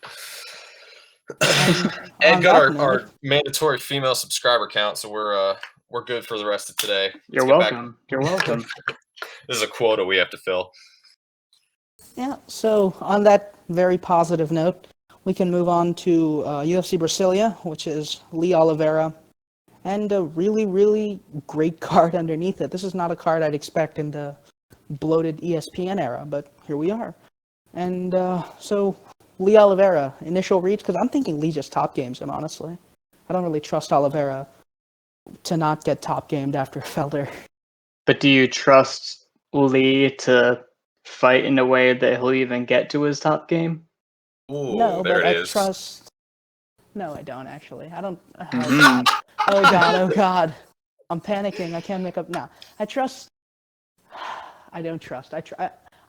Ed got our mandatory female subscriber count, so we're good for the rest of today. You're welcome. You're welcome. This is a quota we have to fill. Yeah, so on that very positive note, we can move on to UFC Brasilia, which is Lee Oliveira, and a really, really great card underneath it. This is not a card I'd expect in the bloated ESPN era, but here we are. And so, Lee Oliveira, initial reads, because I'm thinking Lee just top games him, honestly. I don't really trust Oliveira to not get top gamed after Felder. But do you trust Lee to fight in a way that he'll even get to his top game? Ooh, No, there but it I is. trust. No, I don't actually. I don't. Oh Mhm. God. Oh God. Oh God. I'm panicking. I can't make up. No, I trust. I don't trust.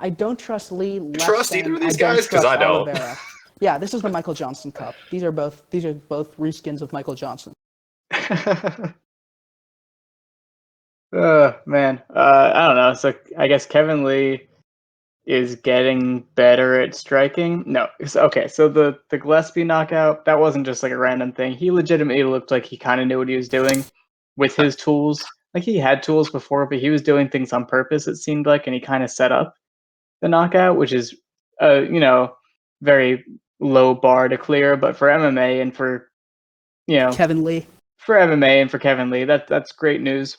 I don't trust Lee less Trust either than of I these don't guys? Because trust I don't. Oliveira. Yeah, this is the Michael Johnson Cup. These are both reskins of Michael Johnson. Man, I don't know. So I guess Kevin Lee is getting better at striking. No, okay. So the Gillespie knockout, that wasn't just like a random thing. He legitimately looked like he kind of knew what he was doing with his tools. Like he had tools before, but he was doing things on purpose. It seemed like, and he kind of set up the knockout, which is, very low bar to clear. But for MMA and for you know Kevin Lee. for MMA and for Kevin Lee, that's great news.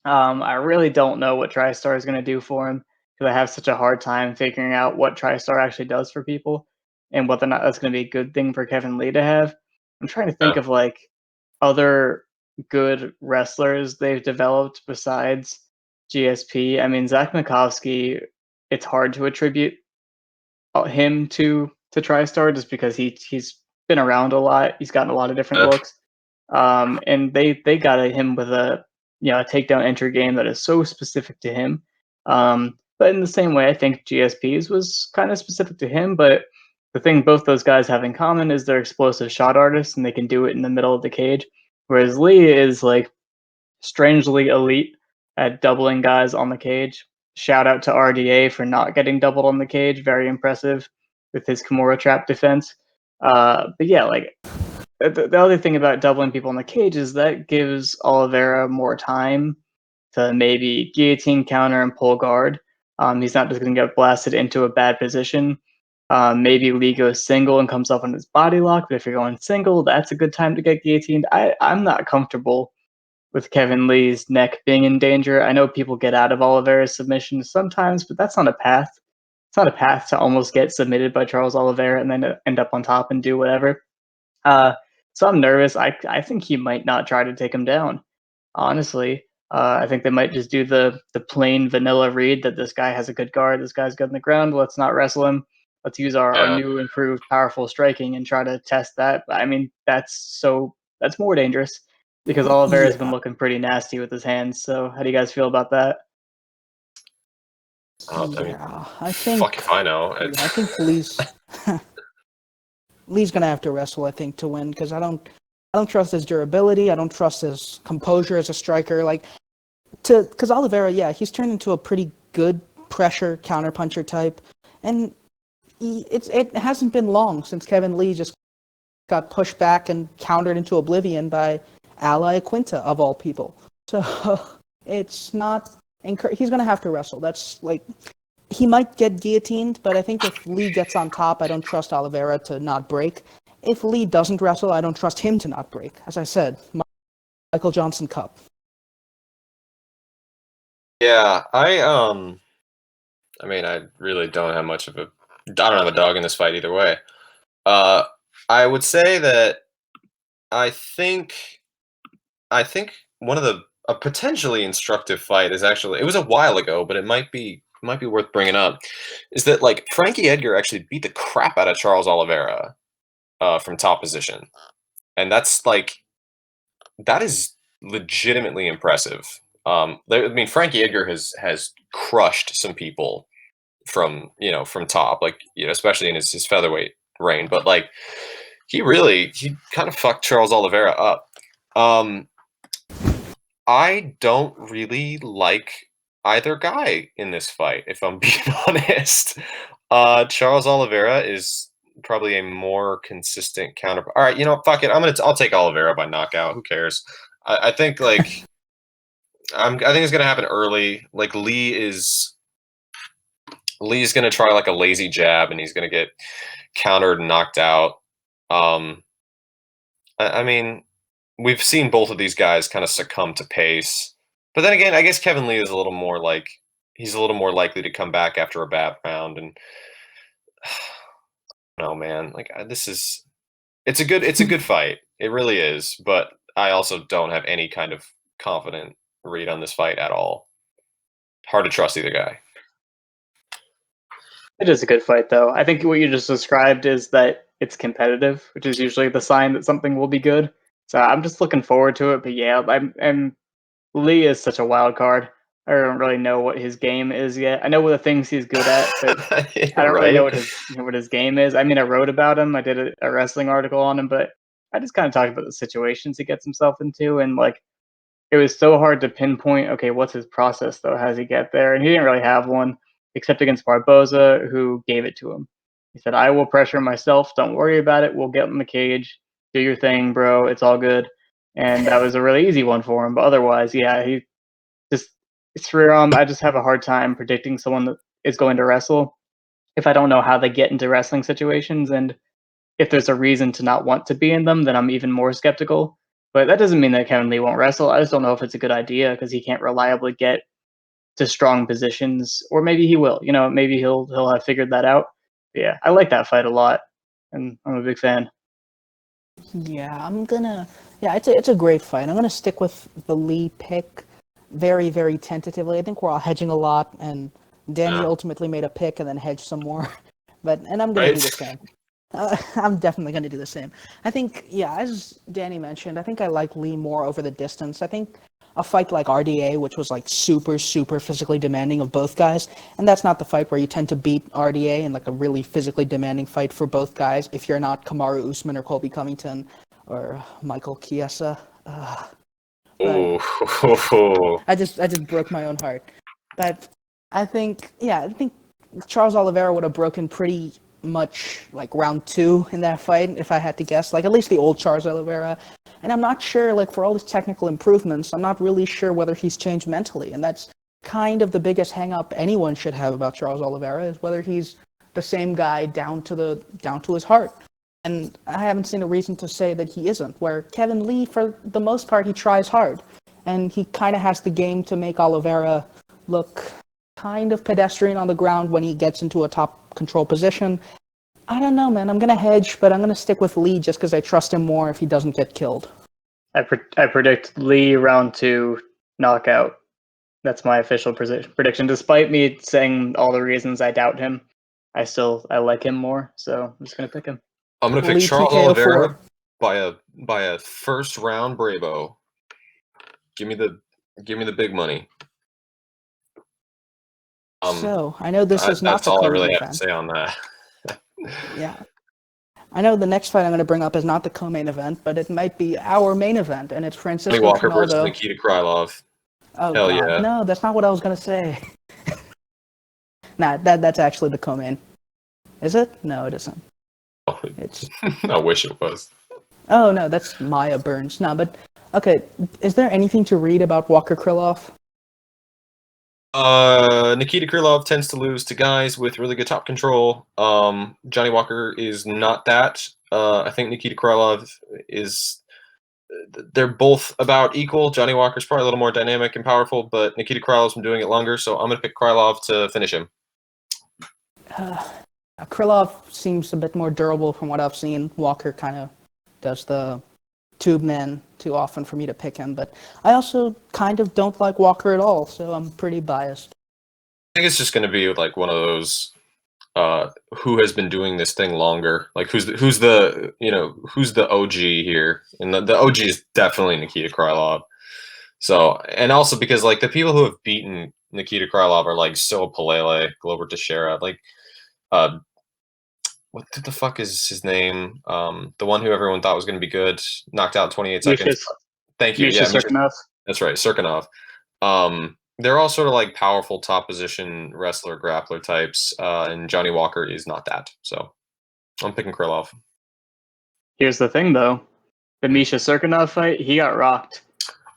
I really don't know what TriStar is going to do for him because I have such a hard time figuring out what TriStar actually does for people and whether or not that's going to be a good thing for Kevin Lee to have. I'm trying to think Yeah. of like other good wrestlers they've developed besides GSP. I mean, Zach Mikovsky, it's hard to attribute him to TriStar just because he's been around a lot. He's gotten a lot of different looks, and they got him with a takedown entry game that is so specific to him. But in the same way, I think GSP's was kind of specific to him. But the thing both those guys have in common is they're explosive shot artists and they can do it in the middle of the cage. Whereas Lee is like strangely elite at doubling guys on the cage. Shout out to RDA for not getting doubled on the cage. Very impressive with his Kimura trap defense. But yeah, like the other thing about doubling people in the cage is that gives Oliveira more time to maybe guillotine counter and pull guard. He's not just going to get blasted into a bad position. Maybe Lee goes single and comes up on his body lock, but if you're going single, that's a good time to get guillotined. I'm not comfortable with Kevin Lee's neck being in danger. I know people get out of Oliveira's submissions sometimes, but that's not a path. It's not a path to almost get submitted by Charles Oliveira and then end up on top and do whatever. Uh, so I'm nervous. I think he might not try to take him down. Honestly, I think they might just do the plain vanilla read that this guy has a good guard. This guy's good on the ground. Let's not wrestle him. Let's use our Yeah. new improved powerful striking and try to test that. I mean, that's more dangerous because Oliveira's been Yeah. looking pretty nasty with his hands. So how do you guys feel about that? I mean, Yeah, I think. fuck if I know. Yeah, I think Lee's gonna have to wrestle. I think to win because I don't trust his durability. I don't trust his composure as a striker. Because Oliveira, yeah, he's turned into a pretty good pressure counterpuncher type, and it hasn't been long since Kevin Lee just got pushed back and countered into oblivion by Ally Quinta of all people. So it's not. He's gonna have to wrestle. That's like he might get guillotined, but I think if Lee gets on top, I don't trust Oliveira to not break. If Lee doesn't wrestle, I don't trust him to not break. As I said, Michael Johnson Cup. Yeah, I mean, I really don't have much of a. I don't have a dog in this fight either way. Uh, I would say that I think I think one of a potentially instructive fight is actually, it was a while ago, but it might be worth bringing up, is that like Frankie Edgar actually beat the crap out of Charles Oliveira from top position, and that is legitimately impressive. I mean, Frankie Edgar has crushed some people from from top, like especially in his featherweight reign, but like he kind of fucked Charles Oliveira up. Um, I don't really like either guy in this fight, if I'm being honest. Charles Oliveira is probably a more consistent counter. All right, fuck it. I'll take Oliveira by knockout. Who cares? I think I think it's gonna happen early. Like Lee's going to try like a lazy jab, and he's going to get countered and knocked out. I mean, we've seen both of these guys kind of succumb to pace. But then again, I guess Kevin Lee is a little more like he's a little more likely to come back after a bad round. And no, man, like it's a good fight. It really is. But I also don't have any kind of confident read on this fight at all. Hard to trust either guy. It is a good fight, though. I think what you just described is that it's competitive, which is usually the sign that something will be good. So I'm just looking forward to it. But yeah, I'm Lee is such a wild card. I don't really know what his game is yet. I know what the things he's good at, but I don't really know what his game is. I mean, I wrote about him. I did a wrestling article on him, but I just kind of talked about the situations he gets himself into, and like it was so hard to pinpoint. Okay, what's his process though? How does he get there? And he didn't really have one, except against Barboza, who gave it to him. He said, "I will pressure myself. Don't worry about it. We'll get in the cage. Do your thing, bro. It's all good." And that was a really easy one for him. But otherwise, yeah, he just Sriram. I just have a hard time predicting someone that is going to wrestle if I don't know how they get into wrestling situations, and if there's a reason to not want to be in them, then I'm even more skeptical. But that doesn't mean that Kevin Lee won't wrestle. I just don't know if it's a good idea because he can't reliably get to strong positions, or maybe he will. You know, maybe he'll have figured that out. But yeah, I like that fight a lot, and I'm a big fan. Yeah, Yeah, it's a great fight. I'm gonna stick with the Lee pick, very very tentatively. I think we're all hedging a lot, and Danny ultimately made a pick and then hedged some more. And I'm gonna do the same. I'm definitely gonna do the same. I think, yeah, as Danny mentioned, I think I like Lee more over the distance. I think a fight like RDA, which was like super super physically demanding of both guys, and that's not the fight where you tend to beat RDA in like a really physically demanding fight for both guys if you're not Kamaru Usman or Colby Covington or Michael Chiesa. I just broke my own heart. But I think Charles Oliveira would have broken pretty much like round 2 in that fight if I had to guess. Like at least the old Charles Oliveira. And I'm not sure, like for all his technical improvements, I'm not really sure whether he's changed mentally. And that's kind of the biggest hang-up anyone should have about Charles Oliveira, is whether he's the same guy down to his heart. And I haven't seen a reason to say that he isn't, where Kevin Lee, for the most part, he tries hard. And he kind of has the game to make Oliveira look kind of pedestrian on the ground when he gets into a top control position. I don't know, man. I'm going to hedge, but I'm going to stick with Lee just because I trust him more if he doesn't get killed. I predict Lee round 2 knockout. That's my official prediction. Despite me saying all the reasons I doubt him, I like him more. So I'm just going to pick him. I'm going to pick Charles Oliveira by a first round Bravo. Give me the big money. So I know this is not the all I really have to say on that. Yeah. I know the next fight I'm going to bring up is not the co-main event, but it might be our main event, and it's Francisco Johnny Walker Trinaldo versus Nikita Krylov. Oh, hell God. Yeah! No, that's not what I was going to say. Nah, that's actually the co-main. Is it? No, it isn't. Oh, I wish it was. Oh no, that's Maya Burns. No, but okay. Is there anything to read about Walker Krylov? Nikita Krylov tends to lose to guys with really good top control. Johnny Walker is not that. I think Nikita Krylov is. They're both about equal. Johnny Walker's probably a little more dynamic and powerful, but Nikita Krylov's been doing it longer, so I'm going to pick Krylov to finish him. Krylov seems a bit more durable from what I've seen. Walker kind of does the tube man too often for me to pick him, but I also kind of don't like Walker at all, so I'm pretty biased. I think it's just going to be like one of those who has been doing this thing longer, like who's the OG here, and the OG is definitely Nikita Krylov. So, and also because like the people who have beaten Nikita Krylov are like Sil Palele, Glover Teixeira, like what the fuck is his name? The one who everyone thought was going to be good, knocked out in 28 seconds. Thank you. Misha Cirkunov. That's right, Cirkunov. They're all sort of like powerful top position wrestler, grappler types, and Johnny Walker is not that. So I'm picking Krylov. Here's the thing, though. The Misha Cirkunov fight, he got rocked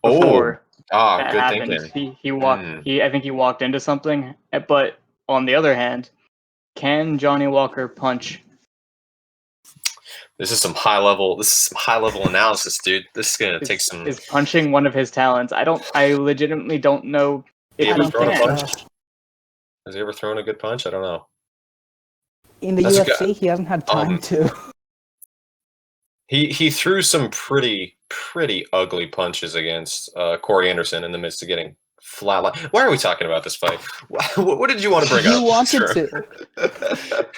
before that good happened. thinking. He walked. I think he walked into something. But on the other hand, can Johnny Walker punch? This is some high level analysis, dude. This is gonna take some. Is punching one of his talents? I legitimately don't know if He I ever he don't thrown a think can. punch? Has he ever thrown a good punch? I don't know. in the That's a UFC, he hasn't had time to. He threw some pretty ugly punches against Corey Anderson in the midst of getting flatlined. Why are we talking about this fight? What did you want to bring You up? wanted Sure. to.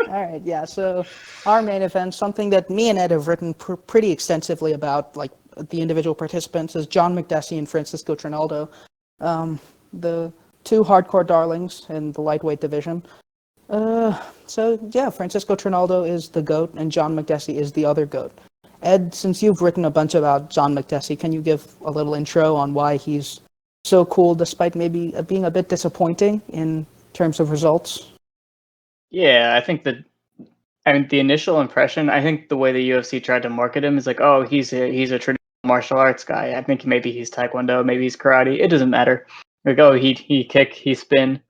All right, yeah. So our main event, something that me and Ed have written pretty extensively about, like the individual participants, is John McDessie and Francisco Trinaldo, the two hardcore darlings in the lightweight division. So yeah, Francisco Trinaldo is the GOAT and John McDessie is the other GOAT. Ed, since you've written a bunch about John McDessie, can you give a little intro on why he's so cool despite maybe being a bit disappointing in terms of results? Yeah, I think the initial impression, I think the way the UFC tried to market him is like, oh, he's a traditional martial arts guy. I think maybe he's taekwondo, maybe he's karate. It doesn't matter. Like, oh, he kick, he spin,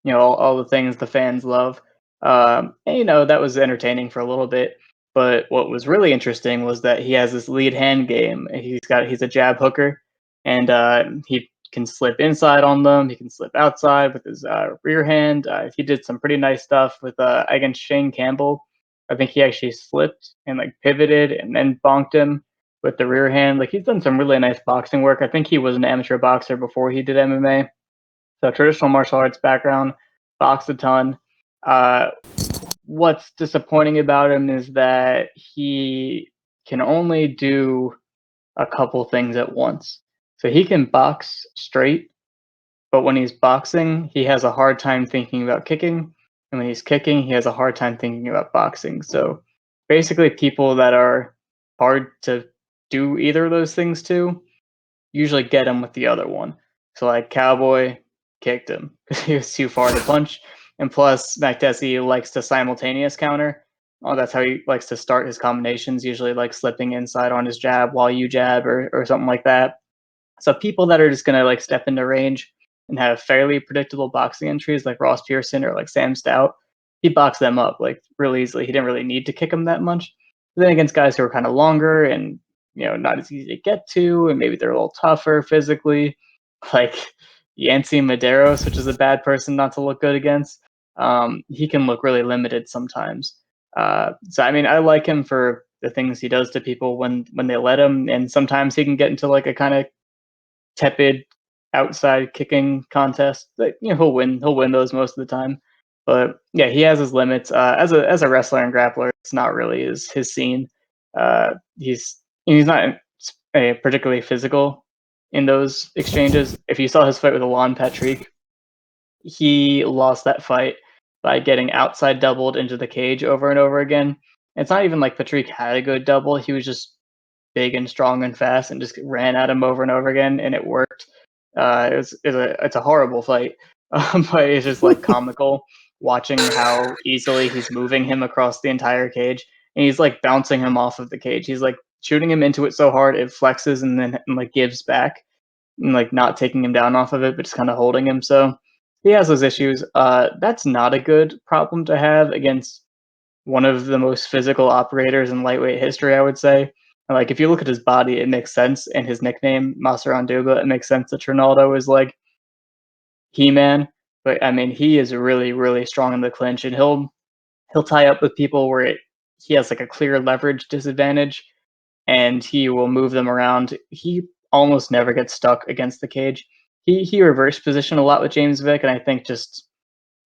all the things the fans love. And that was entertaining for a little bit. But what was really interesting was that he has this lead hand game. He's a jab hooker, and he can slip inside on them. He can slip outside with his rear hand. He did some pretty nice stuff with against Shane Campbell. I think he actually slipped and like pivoted and then bonked him with the rear hand. Like he's done some really nice boxing work. I think he was an amateur boxer before he did MMA. So traditional martial arts background, boxed a ton. What's disappointing about him is that he can only do a couple things at once. So he can box straight, but when he's boxing, he has a hard time thinking about kicking. And when he's kicking, he has a hard time thinking about boxing. So basically, people that are hard to do either of those things to usually get him with the other one. So, like, Cowboy kicked him because he was too far to punch. And plus, McDessie likes to simultaneous counter. Oh, that's how he likes to start his combinations, usually like slipping inside on his jab while you jab or something like that. So people that are just going to like step into range and have fairly predictable boxing entries like Ross Pearson or like Sam Stout, he boxed them up like really easily. He didn't really need to kick them that much. But then against guys who are kind of longer and not as easy to get to, and maybe they're a little tougher physically, like Yancy Medeiros, which is a bad person not to look good against. He can look really limited sometimes. So I mean, I like him for the things he does to people when they let him, and sometimes he can get into like a kind of tepid outside kicking contest. But he'll win those most of the time. But yeah, he has his limits. As a wrestler and grappler, it's not really his scene. He's not particularly physical in those exchanges. If you saw his fight with Alon Patrick, he lost that fight by getting outside doubled into the cage over and over again. It's not even like Patrick had a good double. He was just big and strong and fast and just ran at him over and over again, and it worked. It's a horrible fight, but it's just like comical watching how easily he's moving him across the entire cage, and he's like bouncing him off of the cage. He's like shooting him into it so hard it flexes and then like gives back, and like not taking him down off of it, but just kind of holding him. So he has those issues. That's not a good problem to have against one of the most physical operators in lightweight history, I would say. Like if you look at his body, it makes sense, and his nickname Masaranduba, it makes sense that Trinaldo is like He-Man. But I mean, he is really, really strong in the clinch, and he'll tie up with people where he has like a clear leverage disadvantage, and he will move them around. He almost never gets stuck against the cage. He reversed position a lot with James Vick, and I think just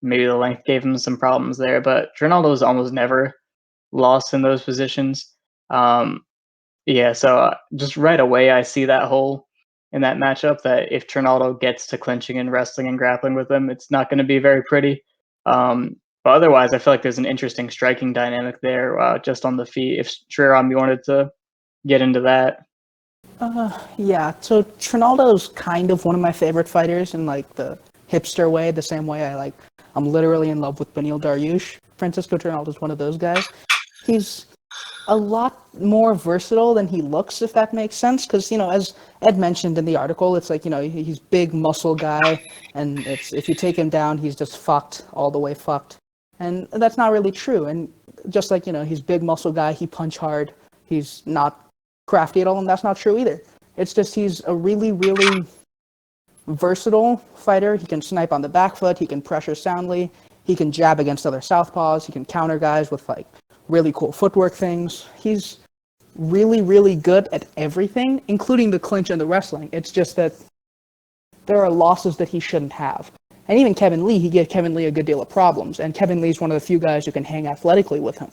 maybe the length gave him some problems there. But Trinaldo is almost never lost in those positions. Yeah, so just right away, I see that hole in that matchup that if Trinaldo gets to clinching and wrestling and grappling with him, it's not going to be very pretty. But otherwise, I feel like there's an interesting striking dynamic there just on the feet. If Sriram, you wanted to get into that. Yeah, so Trinaldo's kind of one of my favorite fighters in like the hipster way, the same way I'm literally in love with Beneil Dariush. Francisco Trinaldo's one of those guys. He's a lot more versatile than he looks, if that makes sense. Because as Ed mentioned in the article, it's like he's big muscle guy, and if you take him down, he's just fucked all the way fucked. And that's not really true. And just like, he's big muscle guy, he punch hard, he's not crafty at all, and that's not true either. It's just he's a really, really versatile fighter. He can snipe on the back foot, he can pressure soundly, he can jab against other southpaws, he can counter guys with like really cool footwork things. He's really, really good at everything, including the clinch and the wrestling. It's just that there are losses that he shouldn't have. And even Kevin Lee, he gave Kevin Lee a good deal of problems. And Kevin Lee's one of the few guys who can hang athletically with him.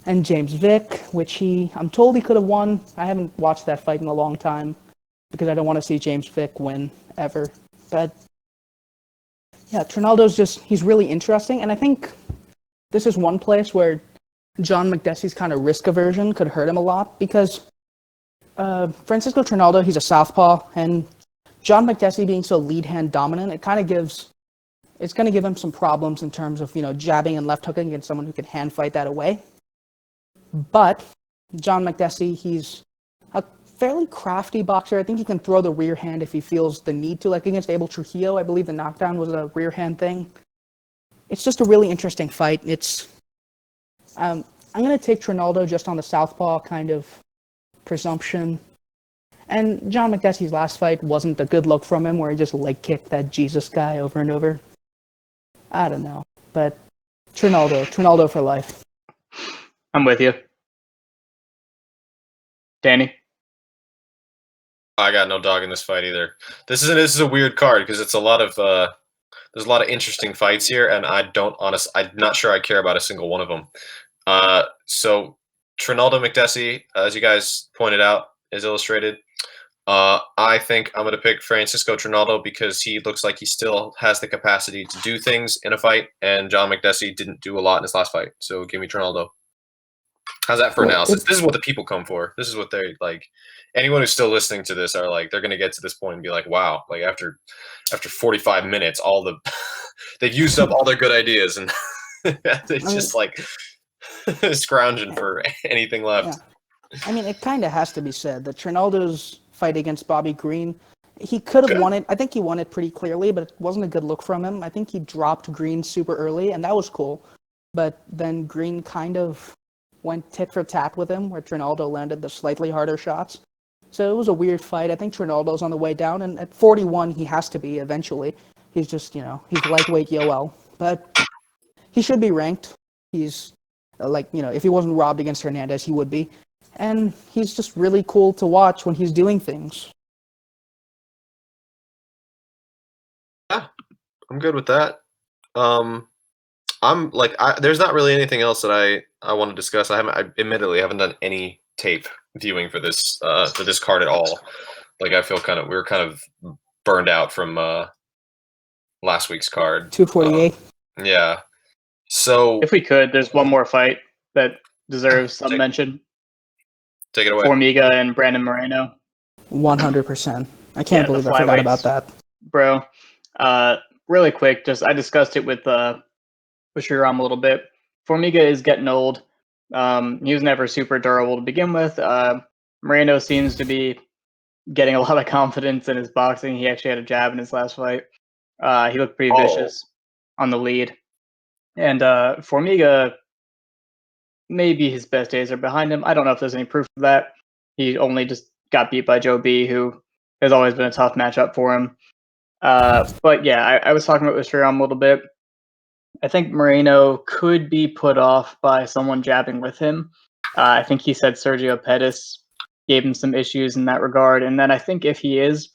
And James Vick, which I'm told he could have won. I haven't watched that fight in a long time because I don't want to see James Vick win ever. But yeah, Trinaldo's he's really interesting. And I think this is one place where John McDessie's kind of risk aversion could hurt him a lot because Francisco Trinaldo, he's a southpaw, and John McDessie being so lead hand dominant, it's going to give him some problems in terms of, jabbing and left hooking against someone who can hand fight that away. But John McDessie, he's a fairly crafty boxer. I think he can throw the rear hand if he feels the need to. Like against Abel Trujillo, I believe the knockdown was a rear hand thing. It's just a really interesting fight. I'm going to take Trinaldo just on the southpaw kind of presumption. And John McDessie's last fight wasn't a good look from him, where he just leg kicked that Jesus guy over and over. I don't know, but Trinaldo for life. I'm with you. Danny? I got no dog in this fight either. This is a weird card because it's a lot of there's a lot of interesting fights here, and I'm not sure I care about a single one of them. So Trinaldo McDessie, as you guys pointed out, is illustrated. I think I'm going to pick Francisco Trinaldo because he looks like he still has the capacity to do things in a fight, and John McDessie didn't do a lot in his last fight. So give me Trinaldo. How's that for analysis? This is what the people come for. This is what they like. Anyone who's still listening to this are like, they're going to get to this point and be like, wow, like after 45 minutes, they've used up all their good ideas, and they're just like scrounging for anything left. Yeah. I mean, it kind of has to be said that Trinaldo's fight against Bobby Green, he could have won it. I think he won it pretty clearly, but it wasn't a good look from him. I think he dropped Green super early, and that was cool. But then Green kind of went tit for tat with him, where Trinaldo landed the slightly harder shots. So it was a weird fight. I think Trinaldo's on the way down, and at 41, he has to be eventually. He's just, he's lightweight Yoel. But he should be ranked. He's, if he wasn't robbed against Hernandez, he would be. And he's just really cool to watch when he's doing things. Yeah, I'm good with that. There's not really anything else that I want to discuss. I admittedly haven't done any tape viewing for this card at all. Like I feel we were kind of burned out from last week's card. 248. Yeah. So if we could, there's one more fight that deserves some mention. Take it away. Formiga and Brandon Moreno. 100%. I can't believe I forgot about that. Bro, really quick, I discussed it with Sriram a little bit. Formiga is getting old. He was never super durable to begin with. Moreno seems to be getting a lot of confidence in his boxing. He actually had a jab in his last fight. He looked pretty vicious on the lead. And Formiga, maybe his best days are behind him. I don't know if there's any proof of that. He only just got beat by Joe B, who has always been a tough matchup for him. But yeah, I was talking about Sriram a little bit. I think Moreno could be put off by someone jabbing with him. I think he said Sergio Pettis gave him some issues in that regard. And then I think if he is,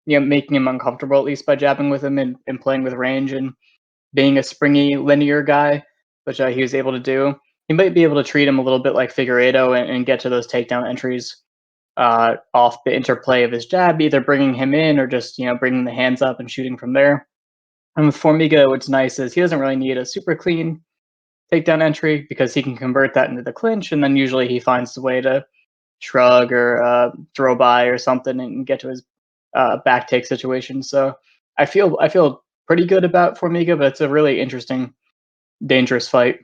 making him uncomfortable, at least by jabbing with him and playing with range and being a springy, linear guy, which he was able to do, he might be able to treat him a little bit like Figueiredo and get to those takedown entries off the interplay of his jab, either bringing him in or just, bringing the hands up and shooting from there. And with Formiga, what's nice is he doesn't really need a super clean takedown entry because he can convert that into the clinch, and then usually he finds the way to shrug or throw by or something and get to his back take situation. So I feel pretty good about Formiga, but it's a really interesting, dangerous fight.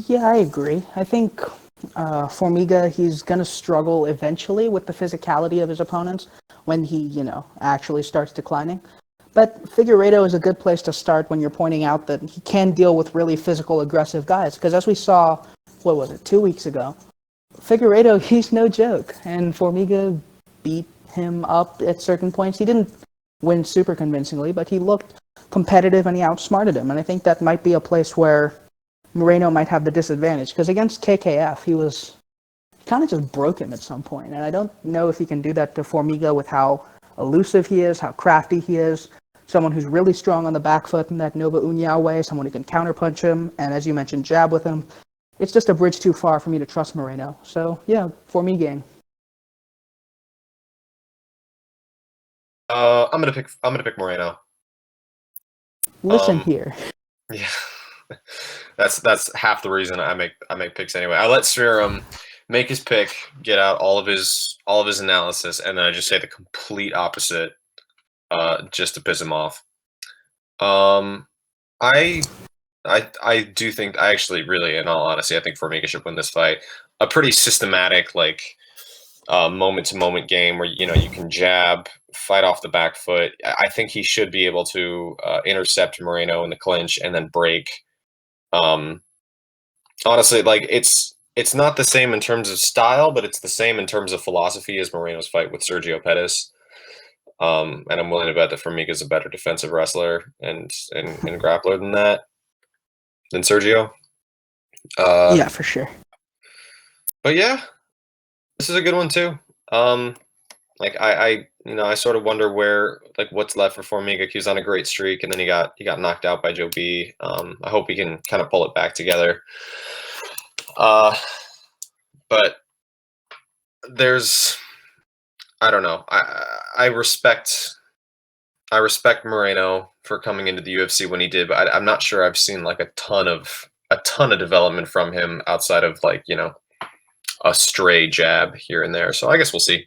Yeah, I agree. I think Formiga, he's going to struggle eventually with the physicality of his opponents when he, actually starts declining. But Figueiredo is a good place to start when you're pointing out that he can deal with really physical, aggressive guys. Because as we saw, 2 weeks ago, Figueiredo, he's no joke. And Formiga beat him up at certain points. He didn't win super convincingly, but he looked competitive and he outsmarted him. And I think that might be a place where Moreno might have the disadvantage. Because against KKF, he kind of just broke him at some point. And I don't know if he can do that to Formiga with how elusive he is, how crafty he is. Someone who's really strong on the back foot in that Nova União way, someone who can counterpunch him, and as you mentioned, jab with him. It's just a bridge too far for me to trust Moreno. So, yeah, for me, gang. I'm gonna pick Moreno. Listen here. Yeah, that's half the reason I make picks anyway. I let Sriram make his pick, get out all of his analysis, and then I just say the complete opposite, just to piss him off. I do think, I actually really, in all honesty, I think Formiga should win this fight. A pretty systematic, like, moment-to-moment game where, you know, you can jab, fight off the back foot. I think he should be able to intercept Moreno in the clinch and then break. Honestly, like, it's not the same in terms of style, but it's the same in terms of philosophy as Moreno's fight with Sergio Pettis. And I'm willing to bet that Formiga's a better defensive wrestler and grappler than Sergio. Yeah, for sure. But yeah, this is a good one too. Like I sort of wonder what's left for Formiga. He was on a great streak, and then he got knocked out by Joe B. I hope he can kind of pull it back together. But I don't know. I respect Moreno for coming into the UFC when he did, but I'm not sure I've seen like a ton of development from him outside of, like, you know, a stray jab here and there. So I guess we'll see.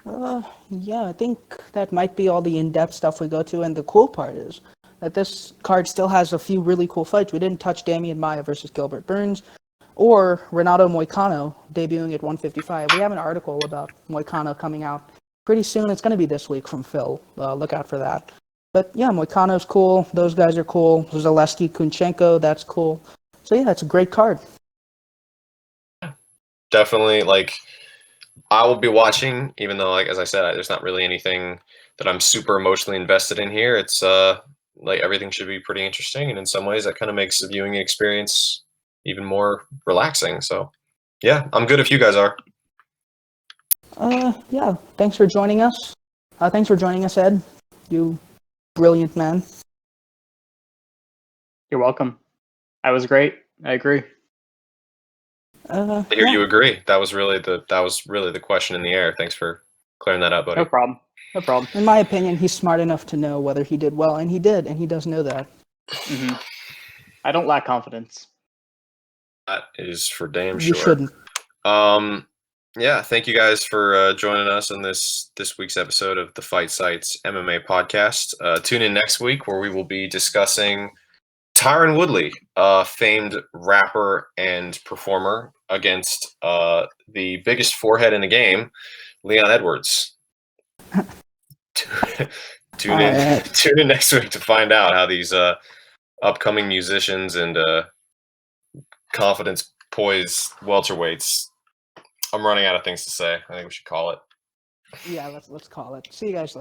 Yeah, I think that might be all the in-depth stuff we go to, and the cool part is that this card still has a few really cool fights. We didn't touch Damian Maia versus Gilbert Burns, or Renato Moicano debuting at 155. We have an article about Moicano coming out pretty soon. It's going to be this week from Phil. Look out for that. But yeah, Moicano's cool. Those guys are cool. Zaleski, Kunchenko, that's cool. So yeah, it's a great card. Definitely, like, I will be watching, even though, like, as I said, there's not really anything that I'm super emotionally invested in here. It's like, everything should be pretty interesting, and in some ways that kind of makes the viewing experience even more relaxing. So yeah, I'm good if you guys are. Yeah, thanks for joining us. Thanks for joining us, Ed. You brilliant man. You're welcome. That was great. I agree. I hear you agree. That was really the question in the air. Thanks for clearing that up, buddy. No problem. No problem. In my opinion, he's smart enough to know whether he did well, and he did, and he does know that. Mm-hmm. I don't lack confidence. That is for damn sure. You shouldn't. Yeah, thank you guys for joining us on this week's episode of the Fight Sites MMA podcast. Tune in next week where we will be discussing Tyron Woodley, famed rapper and performer, against the biggest forehead in the game, Leon Edwards. Tune in next week to find out how these upcoming musicians and confidence poised welterweights. I'm running out of things to say. I think we should call it. Yeah, let's call it. See you guys later.